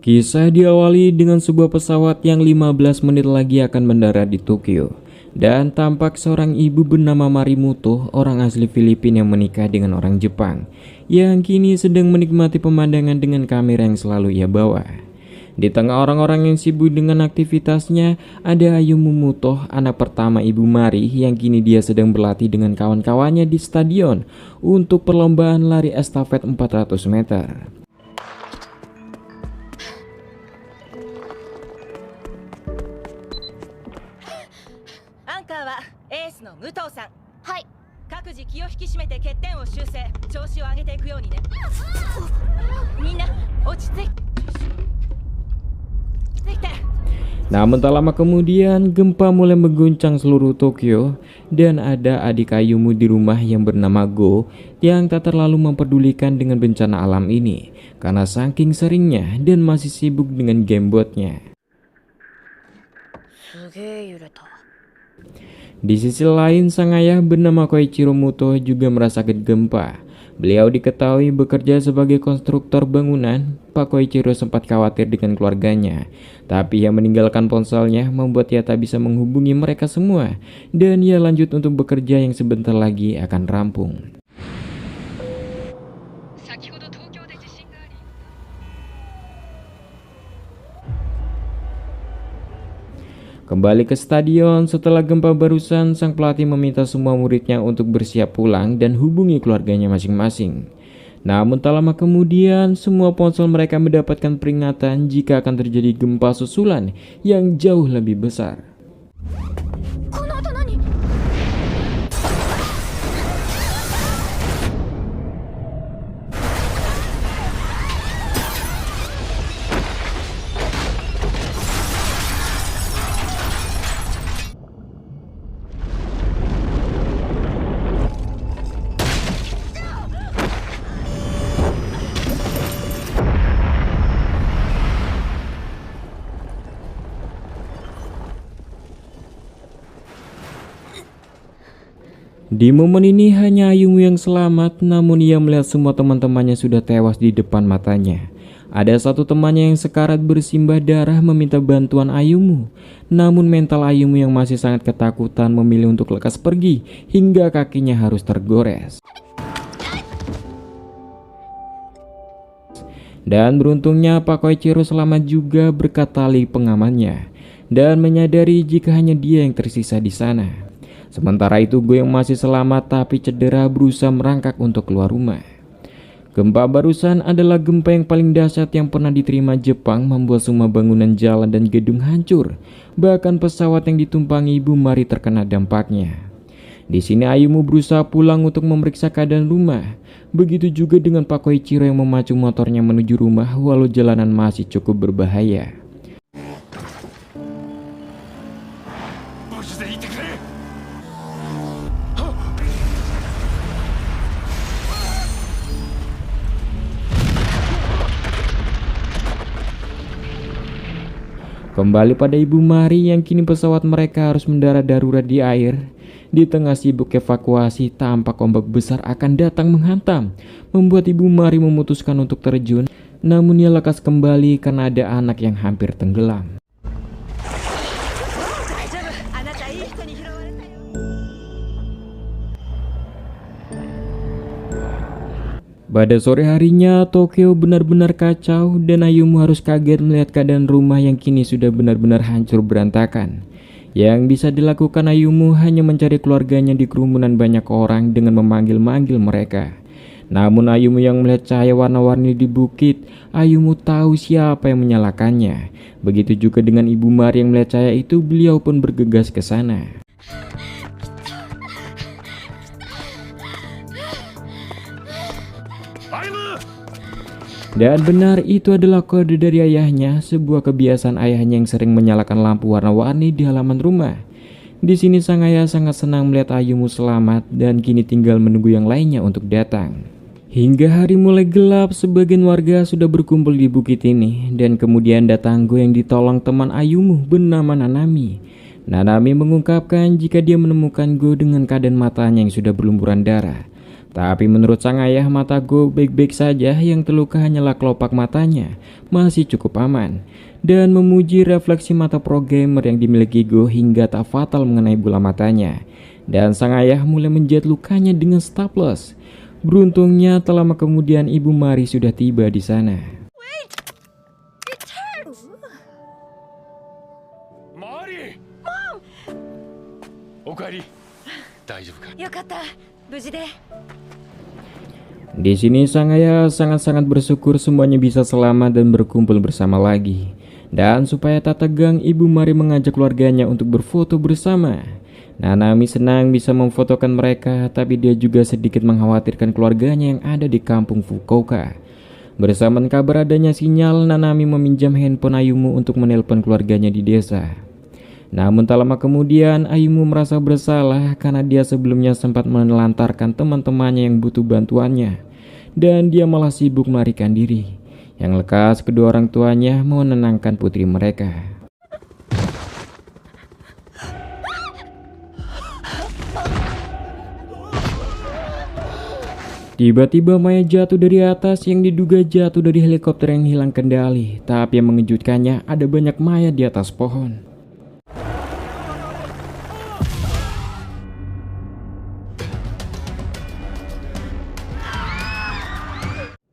Kisah diawali dengan sebuah pesawat yang 15 menit lagi akan mendarat di Tokyo. Dan tampak seorang ibu bernama Marimuto, orang asli Filipina yang menikah dengan orang Jepang, yang kini sedang menikmati pemandangan dengan kamera yang selalu ia bawa. Di tengah orang-orang yang sibuk dengan aktivitasnya, ada Ayumu Muto, anak pertama Ibu Mari, yang kini dia sedang berlatih dengan kawan-kawannya di stadion untuk perlombaan lari estafet 400 meter. アンカーはエースの武藤さん。はい。各自気を引き締めて欠点を修正、調子を上げていくようにね。みんな落ち着いて。 Namun tak lama kemudian gempa mulai mengguncang seluruh Tokyo dan ada adik Ayumu di rumah yang bernama Go yang tak terlalu memperdulikan dengan bencana alam ini karena saking seringnya dan masih sibuk dengan gamebotnya. Di sisi lain, sang ayah bernama Koichiro Muto juga merasakan gempa. Beliau diketahui bekerja sebagai konstruktor bangunan. Pak Koichiro sempat khawatir dengan keluarganya, tapi ia meninggalkan ponselnya membuat ia tak bisa menghubungi mereka semua, dan ia lanjut untuk bekerja yang sebentar lagi akan rampung. Kembali ke stadion setelah gempa barusan, sang pelatih meminta semua muridnya untuk bersiap pulang dan hubungi keluarganya masing-masing. Namun tak lama kemudian, semua ponsel mereka mendapatkan peringatan jika akan terjadi gempa susulan yang jauh lebih besar. Di momen ini hanya Ayumu yang selamat, namun ia melihat semua teman-temannya sudah tewas di depan matanya. Ada satu temannya yang sekarat bersimbah darah meminta bantuan Ayumu, namun mental Ayumu yang masih sangat ketakutan memilih untuk lekas pergi hingga kakinya harus tergores. Dan beruntungnya Pak Koichiro selamat juga berkat tali pengamannya dan menyadari jika hanya dia yang tersisa di sana. Sementara itu Go yang masih selamat tapi cedera berusaha merangkak untuk keluar rumah. Gempa barusan adalah gempa yang paling dahsyat yang pernah diterima Jepang, membuat semua bangunan jalan dan gedung hancur. Bahkan pesawat yang ditumpangi Ibu Mari terkena dampaknya. Di sini Ayumu berusaha pulang untuk memeriksa keadaan rumah. Begitu juga dengan Pak Koichiro yang memacu motornya menuju rumah walau jalanan masih cukup berbahaya. Kembali pada Ibu Mari yang kini pesawat mereka harus mendarat darurat di air. Di tengah sibuk evakuasi, tampak ombak besar akan datang menghantam, membuat Ibu Mari memutuskan untuk terjun. Namun ia lekas kembali karena ada anak yang hampir tenggelam. Pada sore harinya, Tokyo benar-benar kacau dan Ayumu harus kaget melihat keadaan rumah yang kini sudah benar-benar hancur berantakan. Yang bisa dilakukan Ayumu hanya mencari keluarganya di kerumunan banyak orang dengan memanggil-manggil mereka. Namun Ayumu yang melihat cahaya warna-warni di bukit, Ayumu tahu siapa yang menyalakannya. Begitu juga dengan Ibu Mari yang melihat cahaya itu, beliau pun bergegas ke sana. Dan benar, itu adalah kode dari ayahnya, sebuah kebiasaan ayahnya yang sering menyalakan lampu warna-warni di halaman rumah. Di sini sang ayah sangat senang melihat Ayumu selamat dan kini tinggal menunggu yang lainnya untuk datang. Hingga hari mulai gelap, sebagian warga sudah berkumpul di bukit ini dan kemudian datang Go yang ditolong teman Ayumu bernama Nanami. Nanami mengungkapkan jika dia menemukan Go dengan keadaan matanya yang sudah berlumuran darah. Tapi menurut sang ayah, mata Go baik-baik saja, yang terluka hanyalah kelopak matanya, masih cukup aman. Dan memuji refleksi mata pro gamer yang dimiliki Go hingga tak fatal mengenai bola matanya. Dan sang ayah mulai menjahit lukanya dengan staples. Beruntungnya tak lama kemudian Ibu Mari sudah tiba di sana. Mari! Okaeri. Daijoubu ka? Yokata, buji de. Di sini sang ayah sangat-sangat bersyukur semuanya bisa selamat dan berkumpul bersama lagi. Dan supaya tak tegang, Ibu Mari mengajak keluarganya untuk berfoto bersama. Nanami senang bisa memfotokan mereka, tapi dia juga sedikit mengkhawatirkan keluarganya yang ada di kampung Fukuoka. Bersamaan kabar adanya sinyal, Nanami meminjam handphone Ayumu untuk menelpon keluarganya di desa. Namun tak lama kemudian Ayumu merasa bersalah karena dia sebelumnya sempat menelantarkan teman-temannya yang butuh bantuannya. Dan dia malah sibuk melarikan diri. Yang lekas kedua orang tuanya mau menenangkan putri mereka. Tiba-tiba Maya jatuh dari atas yang diduga jatuh dari helikopter yang hilang kendali. Tapi yang mengejutkannya ada banyak mayat di atas pohon.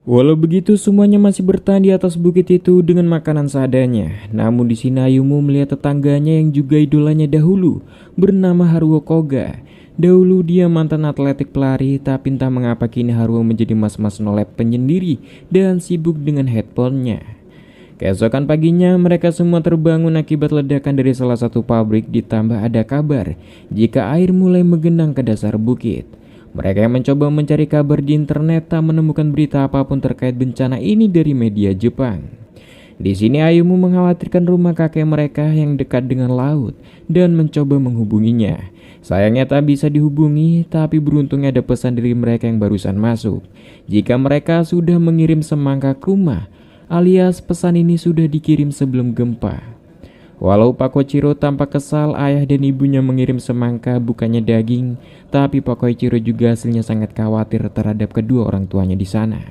Walau begitu, semuanya masih bertahan di atas bukit itu dengan makanan seadanya. Namun di sini Ayumu melihat tetangganya yang juga idolanya dahulu, bernama Haruo Koga. Dahulu dia mantan atletik pelari, tapi entah mengapa kini Haruo menjadi mas-mas nolep penyendiri dan sibuk dengan handphonenya. Keesokan paginya mereka semua terbangun akibat ledakan dari salah satu pabrik, ditambah ada kabar jika air mulai menggenang ke dasar bukit. Mereka yang mencoba mencari kabar di internet tak menemukan berita apapun terkait bencana ini dari media Jepang. Di sini Ayumu mengkhawatirkan rumah kakek mereka yang dekat dengan laut dan mencoba menghubunginya. Sayangnya tak bisa dihubungi, tapi beruntungnya ada pesan dari mereka yang barusan masuk. Jika mereka sudah mengirim semangka ke rumah, alias pesan ini sudah dikirim sebelum gempa. Walau Pak Koichiro tampak kesal ayah dan ibunya mengirim semangka bukannya daging, tapi Pak Koichiro juga hasilnya sangat khawatir terhadap kedua orang tuanya di sana.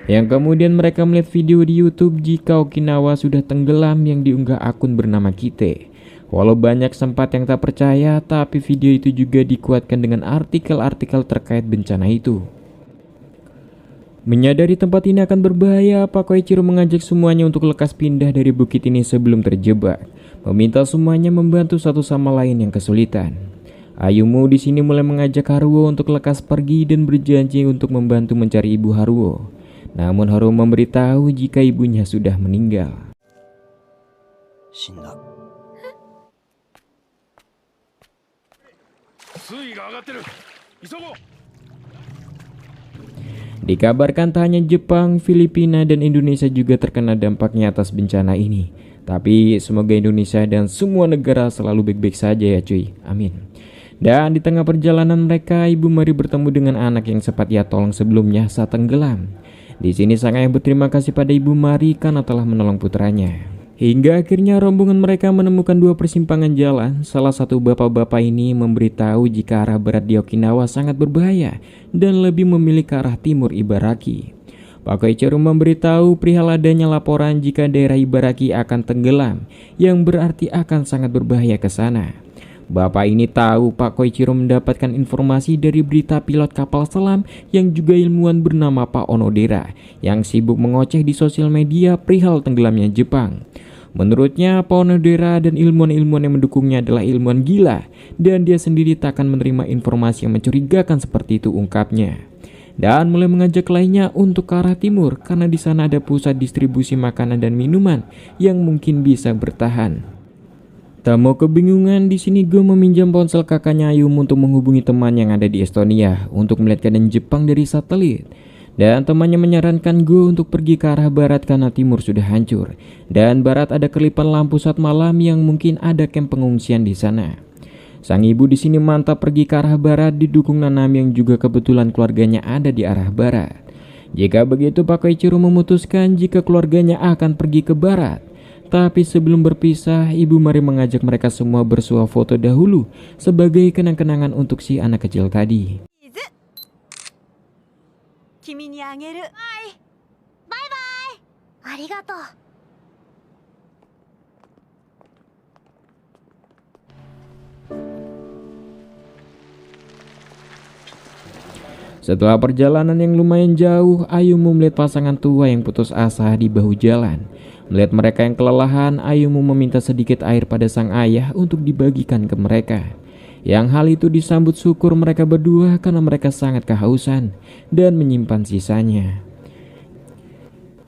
Yang kemudian mereka melihat video di YouTube jika Okinawa sudah tenggelam yang diunggah akun bernama Kite. Walau banyak sempat yang tak percaya, tapi video itu juga dikuatkan dengan artikel-artikel terkait bencana itu. Menyadari tempat ini akan berbahaya, Pak Koichiro mengajak semuanya untuk lekas pindah dari bukit ini sebelum terjebak, meminta semuanya membantu satu sama lain yang kesulitan. Ayumu di sini mulai mengajak Haruo untuk lekas pergi dan berjanji untuk membantu mencari ibu Haruo. Namun Haruo memberitahu jika ibunya sudah meninggal. Dikabarkan tak hanya Jepang, Filipina, dan Indonesia juga terkena dampaknya atas bencana ini. Tapi semoga Indonesia dan semua negara selalu baik-baik saja ya cuy, amin. Dan di tengah perjalanan mereka, Ibu Mari bertemu dengan anak yang sempat ia tolong sebelumnya saat tenggelam. Di sini sang ayah berterima kasih pada Ibu Mari karena telah menolong putranya. Hingga akhirnya rombongan mereka menemukan dua persimpangan jalan. Salah satu bapak-bapak ini memberitahu jika arah barat di Okinawa sangat berbahaya dan lebih memilih ke arah timur Ibaraki. Pak Koichiro memberitahu perihal adanya laporan jika daerah Ibaraki akan tenggelam, yang berarti akan sangat berbahaya ke sana. Bapak ini tahu Pak Koichiro mendapatkan informasi dari berita pilot kapal selam yang juga ilmuwan bernama Pak Onodera yang sibuk mengoceh di sosial media perihal tenggelamnya Jepang. Menurutnya, Pak Onodera dan ilmuwan-ilmuwan yang mendukungnya adalah ilmuwan gila dan dia sendiri tak akan menerima informasi yang mencurigakan seperti itu, ungkapnya. Dan mulai mengajak lainnya untuk ke arah timur karena di sana ada pusat distribusi makanan dan minuman yang mungkin bisa bertahan. Tak mau kebingungan, di sini Go meminjam ponsel kakaknya Ayumu untuk menghubungi teman yang ada di Estonia untuk melihat keadaan Jepang dari satelit. Dan temannya menyarankan Go untuk pergi ke arah barat karena timur sudah hancur. Dan barat ada kelipan lampu saat malam yang mungkin ada kamp pengungsian di sana. Sang ibu di sini mantap pergi ke arah barat didukung Nanami yang juga kebetulan keluarganya ada di arah barat. Jika begitu Pak Koichiro memutuskan jika keluarganya akan pergi ke barat. Tapi sebelum berpisah, Ibu Mari mengajak mereka semua bersuah foto dahulu sebagai kenang-kenangan untuk si anak kecil tadi. 君にあげる。はい。バイバイ。ありがとう。 Setelah perjalanan yang lumayan jauh, Ayumu melihat pasangan tua yang putus asa di bahu jalan. Melihat mereka yang kelelahan, Ayumu meminta sedikit air pada sang ayah untuk dibagikan ke mereka. Yang hal itu disambut syukur mereka berdua karena mereka sangat kehausan dan menyimpan sisanya.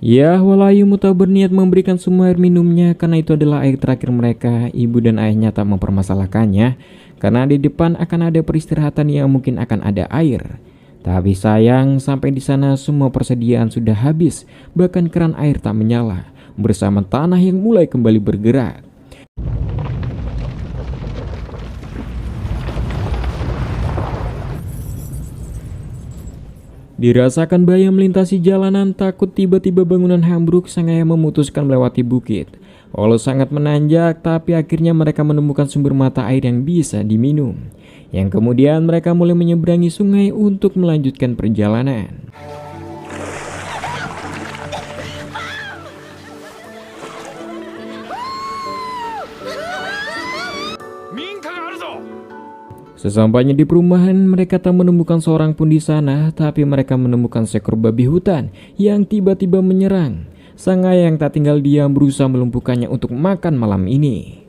Ya, walau Ayumu tak berniat memberikan semua air minumnya karena itu adalah air terakhir mereka, ibu dan ayahnya tak mempermasalahkannya karena di depan akan ada peristirahatan yang mungkin akan ada air. Tapi sayang, sampai di sana semua persediaan sudah habis, bahkan keran air tak menyala, bersama tanah yang mulai kembali bergerak. Dirasakan bahaya melintasi jalanan, takut tiba-tiba bangunan ambruk, sang ayah memutuskan melewati bukit. Walau sangat menanjak, tapi akhirnya mereka menemukan sumber mata air yang bisa diminum. Yang kemudian mereka mulai menyeberangi sungai untuk melanjutkan perjalanan. Sesampainya di perumahan, mereka tak menemukan seorang pun di sana, tapi mereka menemukan seekor babi hutan yang tiba-tiba menyerang. Sang ayah yang tak tinggal diam berusaha melumpuhkannya untuk makan malam ini.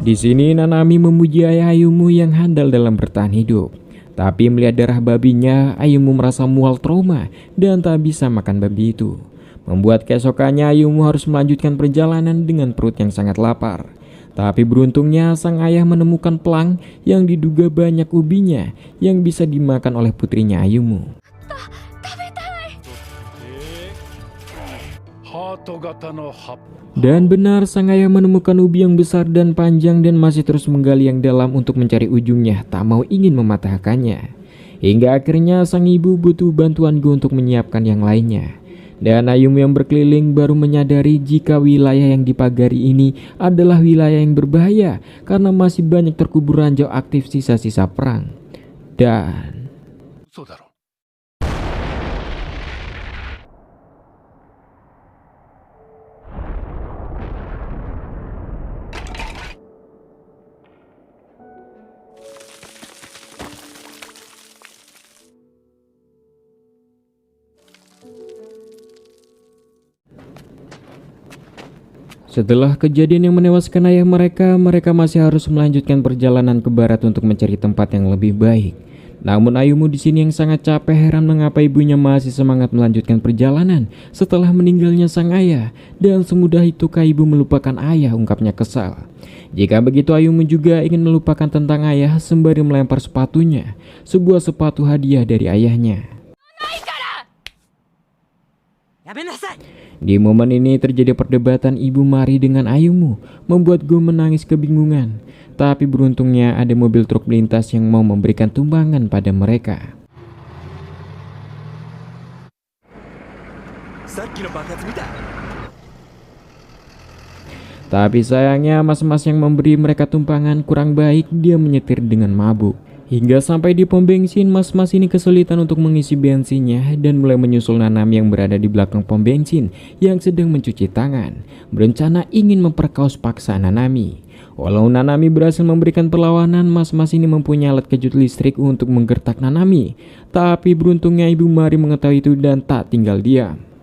Di sini Nanami memuji ayah Ayumu yang handal dalam bertahan hidup. Tapi melihat darah babinya, Ayumu merasa mual trauma dan tak bisa makan babi itu. Membuat keesokannya Ayumu harus melanjutkan perjalanan dengan perut yang sangat lapar. Tapi beruntungnya sang ayah menemukan pelang yang diduga banyak ubinya yang bisa dimakan oleh putrinya Ayumu. Dan benar, sang ayah menemukan ubi yang besar dan panjang dan masih terus menggali yang dalam untuk mencari ujungnya, tak mau ingin mematahkannya. Hingga akhirnya sang ibu butuh bantuan Go untuk menyiapkan yang lainnya. Dan Ayumu yang berkeliling baru menyadari jika wilayah yang dipagari ini adalah wilayah yang berbahaya karena masih banyak terkubur ranjau aktif sisa-sisa perang. Dan setelah kejadian yang menewaskan ayah mereka masih harus melanjutkan perjalanan ke barat untuk mencari tempat yang lebih baik. Namun Ayumu di sini yang sangat capek heran mengapa ibunya masih semangat melanjutkan perjalanan setelah meninggalnya sang ayah, dan semudah itukah ibu melupakan ayah, ungkapnya kesal. Jika begitu Ayumu juga ingin melupakan tentang ayah sembari melempar sepatunya, sebuah sepatu hadiah dari ayahnya. Di momen ini terjadi perdebatan Ibu Mari dengan Ayumu, membuat Go menangis kebingungan. Tapi beruntungnya ada mobil truk melintas yang mau memberikan tumbangan pada mereka. Tapi sayangnya mas-mas yang memberi mereka tumpangan kurang baik, dia menyetir dengan mabuk. Hingga sampai di pom bensin, mas-mas ini kesulitan untuk mengisi bensinnya dan mulai menyusul Nanami yang berada di belakang pom bensin yang sedang mencuci tangan, berencana ingin memperkaos paksa Nanami. Walau Nanami berhasil memberikan perlawanan, mas-mas ini mempunyai alat kejut listrik untuk menggertak Nanami. Tapi beruntungnya Ibu Mari mengetahui itu dan tak tinggal diam.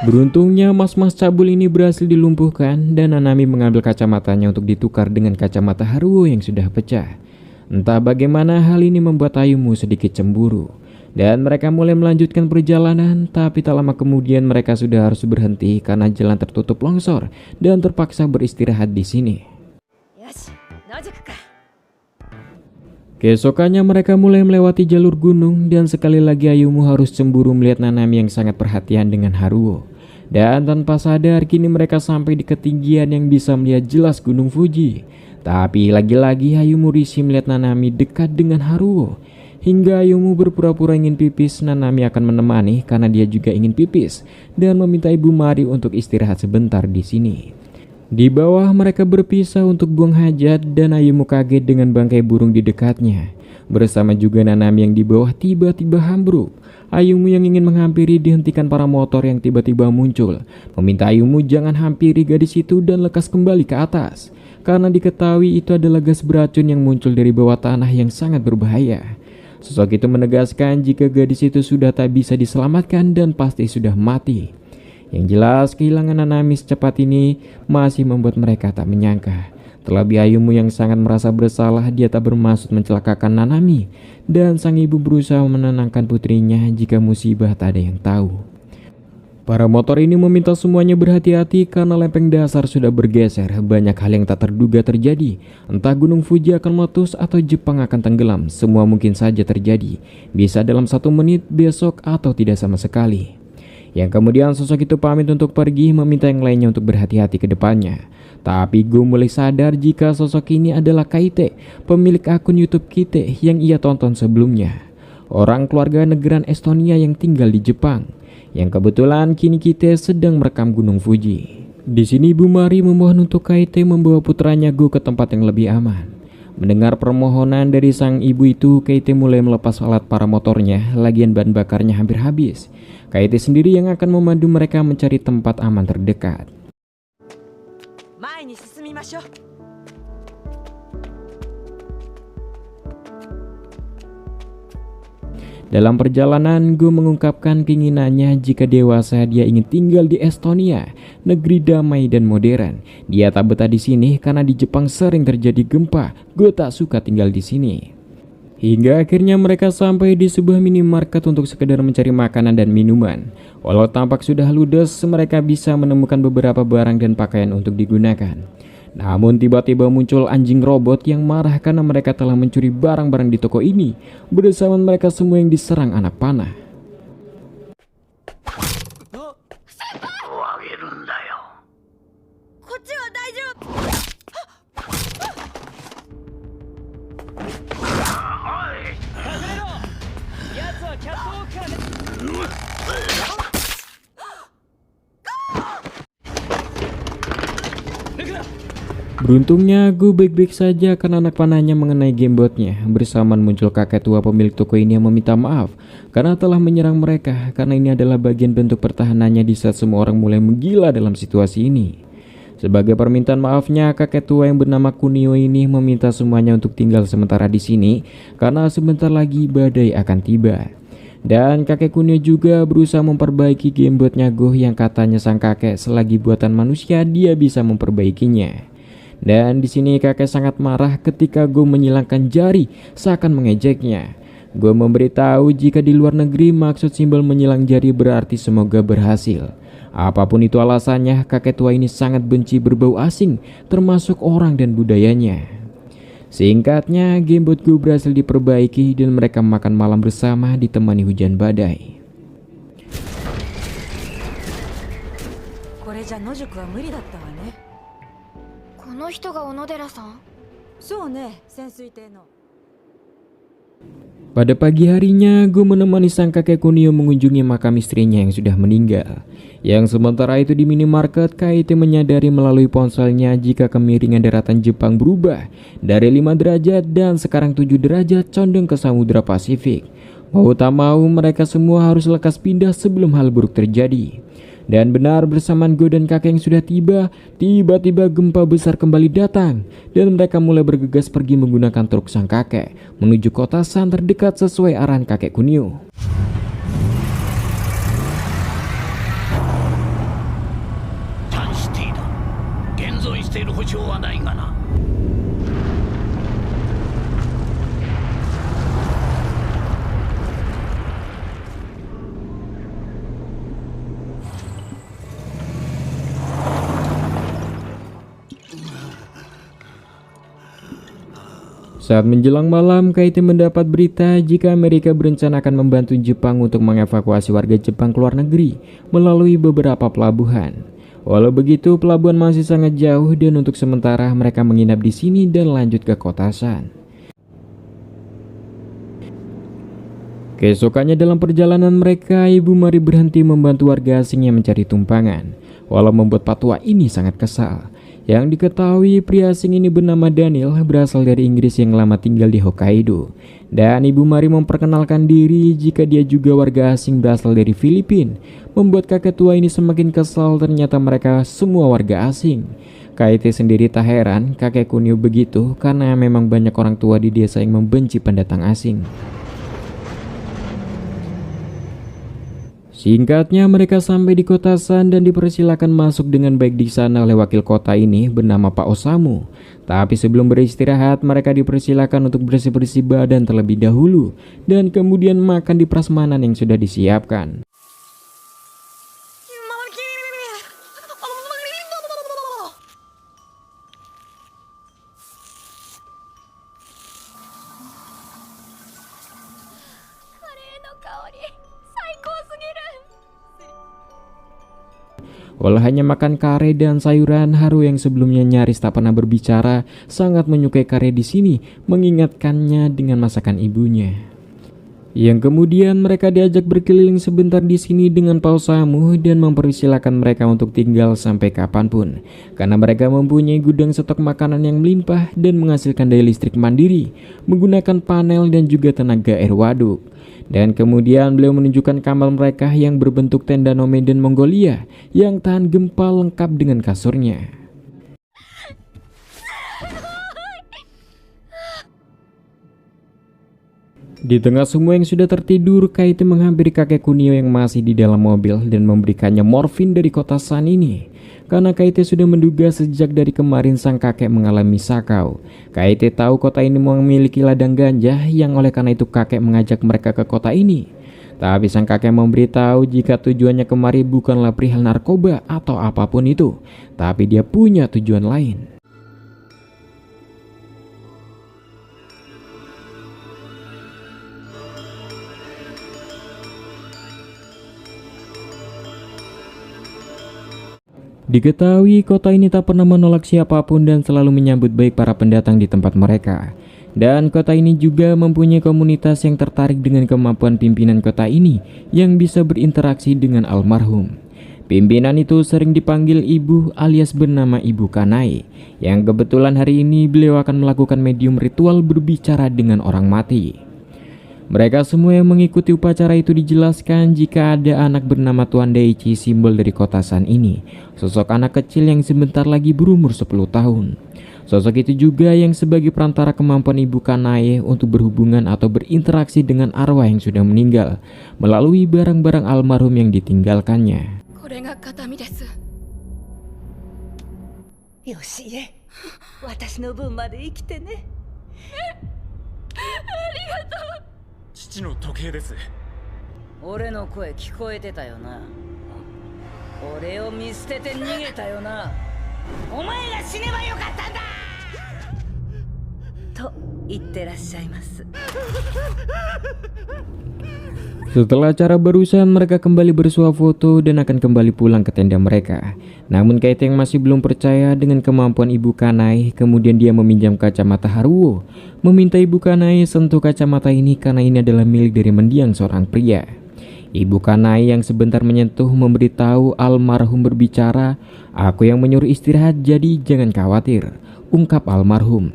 Beruntungnya mas-mas cabul ini berhasil dilumpuhkan dan Nanami mengambil kacamatanya untuk ditukar dengan kacamata Haruo yang sudah pecah. Entah bagaimana hal ini membuat Ayumu sedikit cemburu dan mereka mulai melanjutkan perjalanan, tapi tak lama kemudian mereka sudah harus berhenti karena jalan tertutup longsor dan terpaksa beristirahat di sini. Keesokannya mereka mulai melewati jalur gunung dan sekali lagi Ayumu harus cemburu melihat Nanami yang sangat perhatian dengan Haruo. Dan tanpa sadar kini mereka sampai di ketinggian yang bisa melihat jelas Gunung Fuji. Tapi lagi-lagi Ayumu risih melihat Nanami dekat dengan Haruo. Hingga Ayumu berpura-pura ingin pipis, Nanami akan menemani karena dia juga ingin pipis dan meminta Ibu Mari untuk istirahat sebentar di sini. Di bawah mereka berpisah untuk buang hajat dan Ayumu kaget dengan bangkai burung di dekatnya. Bersama juga Nanami yang di bawah tiba-tiba ambruk. Ayumu yang ingin menghampiri dihentikan para motor yang tiba-tiba muncul. Meminta Ayumu jangan hampiri gadis itu dan lekas kembali ke atas. Karena diketahui itu adalah gas beracun yang muncul dari bawah tanah yang sangat berbahaya. Sosok itu menegaskan jika gadis itu sudah tak bisa diselamatkan dan pasti sudah mati. Yang jelas kehilangan Nanami secepat ini masih membuat mereka tak menyangka. Terlebih Ayumu yang sangat merasa bersalah, dia tak bermaksud mencelakakan Nanami. Dan sang ibu berusaha menenangkan putrinya jika musibah tak ada yang tahu. Para motor ini meminta semuanya berhati-hati karena lempeng dasar sudah bergeser. Banyak hal yang tak terduga terjadi. Entah Gunung Fuji akan meletus atau Jepang akan tenggelam. Semua mungkin saja terjadi. Bisa dalam 1 menit, besok, atau tidak sama sekali. Yang kemudian sosok itu pamit untuk pergi, meminta yang lainnya untuk berhati-hati ke depannya. Tapi Go mulai sadar jika sosok ini adalah Kaite, pemilik akun YouTube Kite yang ia tonton sebelumnya. Orang keluarga negeran Estonia yang tinggal di Jepang. Yang kebetulan kini Kite sedang merekam Gunung Fuji. Di sini Ibu Mari memohon untuk Kaite membawa putranya Go ke tempat yang lebih aman. Mendengar permohonan dari sang ibu itu, Kaite mulai melepas alat para motornya, lagian bahan bakarnya hampir habis. Kaite sendiri yang akan memandu mereka mencari tempat aman terdekat. Dalam perjalanan, Go mengungkapkan keinginannya jika dewasa dia ingin tinggal di Estonia, negeri damai dan modern. Dia tak betah di sini karena di Jepang sering terjadi gempa. Go tak suka tinggal di sini. Hingga akhirnya mereka sampai di sebuah minimarket untuk sekedar mencari makanan dan minuman. Walau tampak sudah ludes, mereka bisa menemukan beberapa barang dan pakaian untuk digunakan. Namun tiba-tiba muncul anjing robot yang marah karena mereka telah mencuri barang-barang di toko ini. Bersamaan mereka semua yang diserang anak panah. Beruntungnya Go baik-baik saja karena anak panahnya mengenai gamebotnya. Bersamaan muncul kakek tua pemilik toko ini yang meminta maaf karena telah menyerang mereka, karena ini adalah bagian bentuk pertahanannya di saat semua orang mulai menggila dalam situasi ini. Sebagai permintaan maafnya, kakek tua yang bernama Kunio ini meminta semuanya untuk tinggal sementara di sini karena sebentar lagi badai akan tiba. Dan kakek Kunio juga berusaha memperbaiki gamebotnya Go yang katanya sang kakek selagi buatan manusia dia bisa memperbaikinya. Dan di sini kakek sangat marah ketika Go menyilangkan jari seakan mengejeknya. Go memberitahu jika di luar negeri maksud simbol menyilang jari berarti semoga berhasil. Apapun itu alasannya, kakek tua ini sangat benci berbau asing, termasuk orang dan budayanya. Singkatnya, gamebot Go berhasil diperbaiki dan mereka makan malam bersama ditemani hujan badai. Pada pagi harinya, Go menemani sang kakek Kunio mengunjungi makam istrinya yang sudah meninggal. Yang sementara itu di minimarket, Kaite menyadari melalui ponselnya jika kemiringan daratan Jepang berubah dari 5 derajat dan sekarang 7 derajat condong ke Samudra Pasifik. Mau tak mau mereka semua harus lekas pindah sebelum hal buruk terjadi. Dan benar bersamaan Go dan kakek yang sudah tiba, tiba-tiba gempa besar kembali datang. Dan mereka mulai bergegas pergi menggunakan truk sang kakek menuju kota San terdekat sesuai arahan kakek Kunio. している保証はないがな。 Saat menjelang malam, Kaite mendapat berita jika Amerika berencana akan membantu Jepang untuk mengevakuasi warga Jepang ke luar negeri melalui beberapa pelabuhan. Walau begitu, pelabuhan masih sangat jauh dan untuk sementara mereka menginap di sini dan lanjut ke kota San. Keesokannya dalam perjalanan mereka, Ibu Mari berhenti membantu warga asing yang mencari tumpangan. Walau membuat Patwa ini sangat kesal. Yang diketahui pria asing ini bernama Daniel berasal dari Inggris yang lama tinggal di Hokkaido. Dan Ibu Mari memperkenalkan diri jika dia juga warga asing berasal dari Filipina. Membuat kakek tua ini semakin kesal, ternyata mereka semua warga asing. Kaite sendiri tak heran kakek Kunio begitu karena memang banyak orang tua di desa yang membenci pendatang asing. Singkatnya mereka sampai di kota San dan dipersilakan masuk dengan baik di sana oleh wakil kota ini bernama Pak Osamu. Tapi sebelum beristirahat mereka dipersilakan untuk bersih-bersih badan terlebih dahulu dan kemudian makan di prasmanan yang sudah disiapkan. Walau hanya makan kare dan sayuran, Haru yang sebelumnya nyaris tak pernah berbicara sangat menyukai kare di sini, mengingatkannya dengan masakan ibunya. Yang kemudian mereka diajak berkeliling sebentar di sini dengan Pak Osamu dan mempersilakan mereka untuk tinggal sampai kapanpun, karena mereka mempunyai gudang stok makanan yang melimpah dan menghasilkan daya listrik mandiri menggunakan panel dan juga tenaga air waduk. Dan kemudian beliau menunjukkan kamar mereka yang berbentuk tenda nomaden Mongolia yang tahan gempa lengkap dengan kasurnya. Di tengah semua yang sudah tertidur, Kaite menghampiri kakek Kunio yang masih di dalam mobil dan memberikannya morfin dari kota San ini. Karena Kaite sudah menduga sejak dari kemarin sang kakek mengalami sakau. Kaite tahu kota ini memiliki ladang ganja yang oleh karena itu kakek mengajak mereka ke kota ini. Tapi sang kakek memberitahu jika tujuannya kemari bukanlah perihal narkoba atau apapun itu, tapi dia punya tujuan lain. Diketahui kota ini tak pernah menolak siapapun dan selalu menyambut baik para pendatang di tempat mereka. Dan kota ini juga mempunyai komunitas yang tertarik dengan kemampuan pimpinan kota ini yang bisa berinteraksi dengan almarhum. Pimpinan itu sering dipanggil Ibu alias bernama Ibu Kanai, yang kebetulan hari ini beliau akan melakukan medium ritual berbicara dengan orang mati. Mereka semua yang mengikuti upacara itu dijelaskan jika ada anak bernama Tuan Daichi, simbol dari kota San ini, sosok anak kecil yang sebentar lagi berumur 10 tahun. Sosok itu juga yang sebagai perantara kemampuan Ibu Kanae untuk berhubungan atau berinteraksi dengan arwah yang sudah meninggal melalui barang-barang almarhum yang ditinggalkannya. Yoshie, 私の分まで生きてね。父の時計です。俺の声聞こえてたよな。俺を見捨てて逃げたよな。お前が死ねばよかったんだと言ってらっしゃいます。 Setelah acara barusan, mereka kembali bersuah foto dan akan kembali pulang ke tenda mereka. Namun Kaite yang masih belum percaya dengan kemampuan Ibu Kanai, kemudian dia meminjam kacamata Haruo, meminta Ibu Kanai sentuh kacamata ini karena ini adalah milik dari mendiang seorang pria. Ibu Kanai yang sebentar menyentuh memberitahu almarhum berbicara, "Aku yang menyuruh istirahat, jadi jangan khawatir," ungkap almarhum.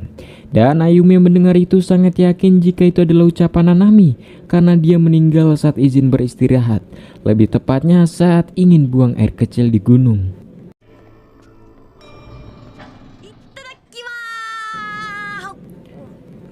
Dan Ayumi mendengar itu sangat yakin jika itu adalah ucapan Nanami karena dia meninggal saat izin beristirahat, lebih tepatnya saat ingin buang air kecil di gunung.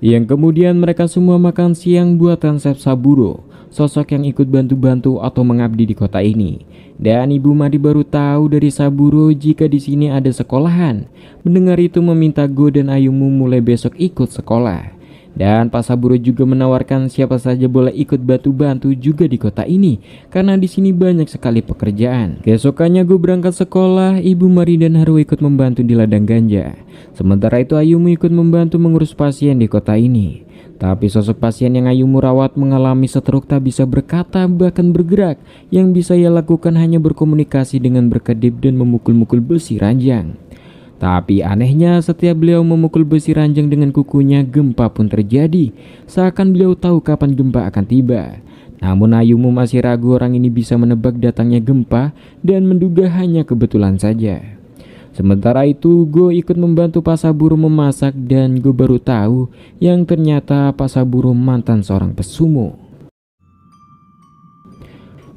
Yang kemudian mereka semua makan siang buatan Chef Saburo, sosok yang ikut bantu-bantu atau mengabdi di kota ini. Dan Ibu Mari baru tahu dari Saburo jika di sini ada sekolahan. Mendengar itu meminta Go dan Ayumu mulai besok ikut sekolah. Dan Pak Saburo juga menawarkan siapa saja boleh ikut bantu-bantu juga di kota ini karena di sini banyak sekali pekerjaan. Keesokannya Go berangkat sekolah, Ibu Mari dan Haruo ikut membantu di ladang ganja. Sementara itu Ayumu ikut membantu mengurus pasien di kota ini. Tapi sosok pasien yang Ayumu rawat mengalami stroke, tak bisa berkata bahkan bergerak. Yang bisa ia lakukan hanya berkomunikasi dengan berkedip dan memukul-mukul besi ranjang. Tapi anehnya setiap beliau memukul besi ranjang dengan kukunya, gempa pun terjadi. Seakan beliau tahu kapan gempa akan tiba. Namun Ayumu masih ragu orang ini bisa menebak datangnya gempa dan menduga hanya kebetulan saja. Sementara itu Go ikut membantu Pak Saburo memasak dan Go baru tahu yang ternyata Pak Saburo mantan seorang pesumo.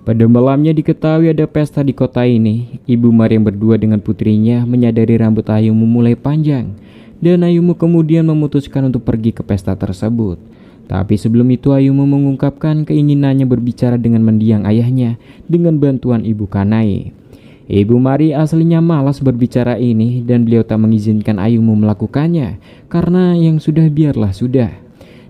Pada malamnya diketahui ada pesta di kota ini. Ibu Mari yang berdua dengan putrinya menyadari rambut Ayumu mulai panjang. Dan Ayumu kemudian memutuskan untuk pergi ke pesta tersebut. Tapi sebelum itu Ayumu mengungkapkan keinginannya berbicara dengan mendiang ayahnya dengan bantuan Ibu Kanai. Ibu Mari aslinya malas berbicara ini dan beliau tak mengizinkan Ayumu melakukannya. Karena yang sudah biarlah sudah.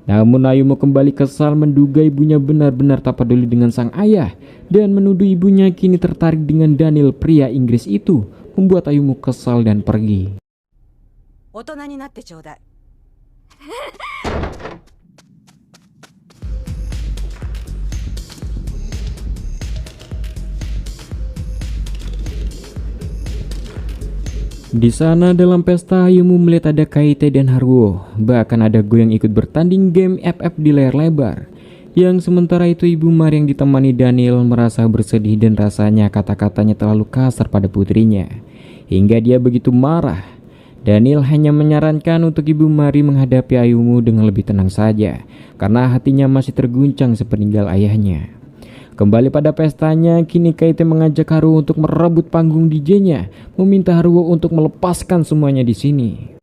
Namun Ayumu kembali kesal menduga ibunya benar-benar tak peduli dengan sang ayah dan menuduh ibunya kini tertarik dengan Daniel, pria Inggris itu, membuat Ayumu kesal dan pergi. Di sana dalam pesta Ayumu melihat ada Kaite dan Haruo, bahkan ada Go yang ikut bertanding game FF di layar lebar. Yang sementara itu Ibu Mari yang ditemani Daniel merasa bersedih dan rasanya kata-katanya terlalu kasar pada putrinya. Hingga dia begitu marah. Daniel hanya menyarankan untuk Ibu Mari menghadapi Ayumu dengan lebih tenang saja, karena hatinya masih terguncang sepeninggal ayahnya. Kembali pada pestanya, kini Kaite mengajak Haruo untuk merebut panggung DJ-nya, meminta Haruo untuk melepaskan semuanya di sini.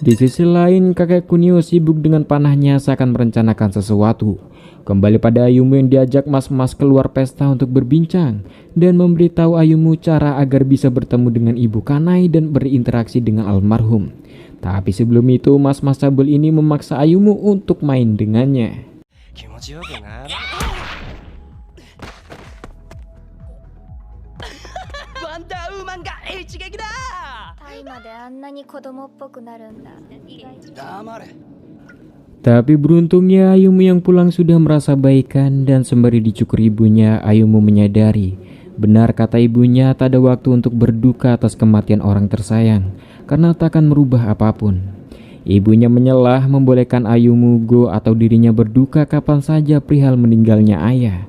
Di sisi lain, kakek Kunio sibuk dengan panahnya seakan merencanakan sesuatu. Kembali pada Ayumu yang diajak mas-mas keluar pesta untuk berbincang dan memberitahu Ayumu cara agar bisa bertemu dengan Ibu Kanai dan berinteraksi dengan almarhum. Tapi sebelum itu, mas-mas cabul ini memaksa Ayumu untuk main dengannya. Tapi beruntungnya Ayumu yang pulang sudah merasa baikan dan sembari dicukur ibunya, Ayumu menyadari benar kata ibunya tak ada waktu untuk berduka atas kematian orang tersayang karena tak akan merubah apapun. Ibunya menyelah membolehkan Ayumu, Go atau dirinya berduka kapan saja perihal meninggalnya ayah.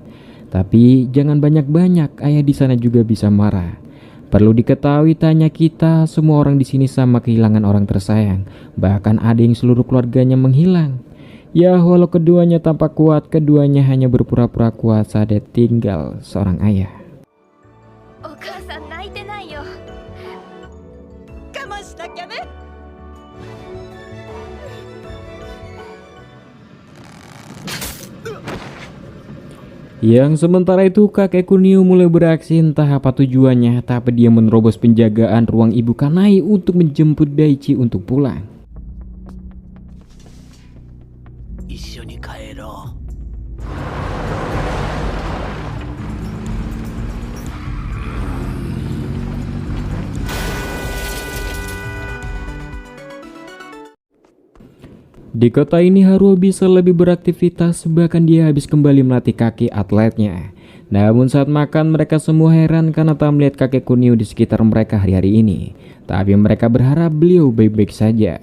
Tapi jangan banyak-banyak, ayah di sana juga bisa marah. Perlu diketahui tanya kita, semua orang di sini sama kehilangan orang tersayang. Bahkan ada yang seluruh keluarganya menghilang. Ya walau keduanya tampak kuat, keduanya hanya berpura-pura kuat saat dia tinggal seorang ayah. Yang sementara itu kakek Kunio mulai beraksi, entah apa tujuannya, tapi dia menerobos penjagaan ruang Ibu Kanai untuk menjemput Daichi untuk pulang. Di kota ini Haruo bisa lebih beraktivitas, bahkan dia habis kembali melatih kaki atletnya. Namun saat makan mereka semua heran karena tak melihat kakek Kunio di sekitar mereka hari-hari ini. Tapi mereka berharap beliau baik-baik saja.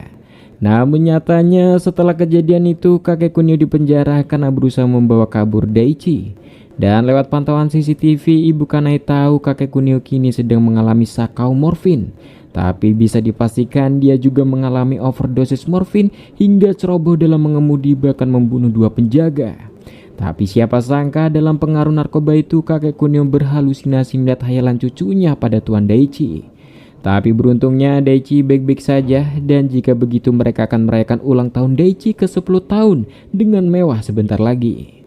Namun nyatanya setelah kejadian itu kakek Kunio dipenjara karena berusaha membawa kabur Daichi. Dan lewat pantauan CCTV Ibu Kanai tahu kakek Kunio kini sedang mengalami sakau morfin. Tapi bisa dipastikan dia juga mengalami overdosis morfin hingga ceroboh dalam mengemudi bahkan membunuh 2 penjaga. Tapi siapa sangka dalam pengaruh narkoba itu kakek Kunio berhalusinasi melihat hayalan cucunya pada Tuan Daichi. Tapi beruntungnya Daichi baik-baik saja, dan jika begitu mereka akan merayakan ulang tahun Daichi ke 10 tahun dengan mewah sebentar lagi.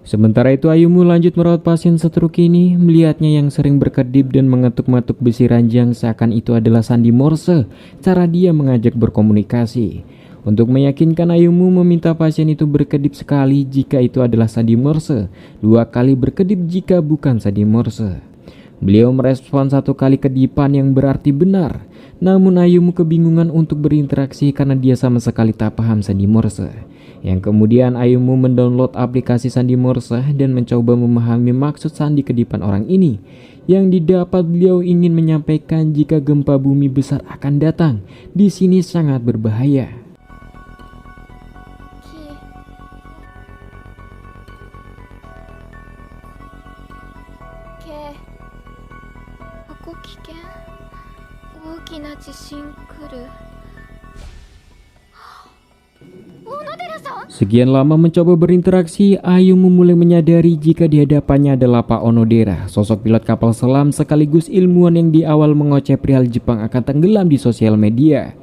Sementara itu Ayumu lanjut merawat pasien stroke ini, melihatnya yang sering berkedip dan mengetuk-metuk besi ranjang seakan itu adalah sandi Morse, cara dia mengajak berkomunikasi. Untuk meyakinkan Ayumu meminta pasien itu berkedip sekali jika itu adalah sandi Morse, 2 kali berkedip jika bukan sandi Morse. Beliau merespon 1 kali kedipan yang berarti benar, namun Ayumu kebingungan untuk berinteraksi karena dia sama sekali tak paham sandi Morse. Yang kemudian Ayumu mendownload aplikasi sandi Morse dan mencoba memahami maksud sandi kedipan orang ini. Yang didapat beliau ingin menyampaikan jika gempa bumi besar akan datang, di sini sangat berbahaya. Sekian lama mencoba berinteraksi, Ayumu mulai menyadari jika di hadapannya adalah Pak Onodera, sosok pilot kapal selam sekaligus ilmuwan yang di awal mengoceh perihal Jepang akan tenggelam di sosial media.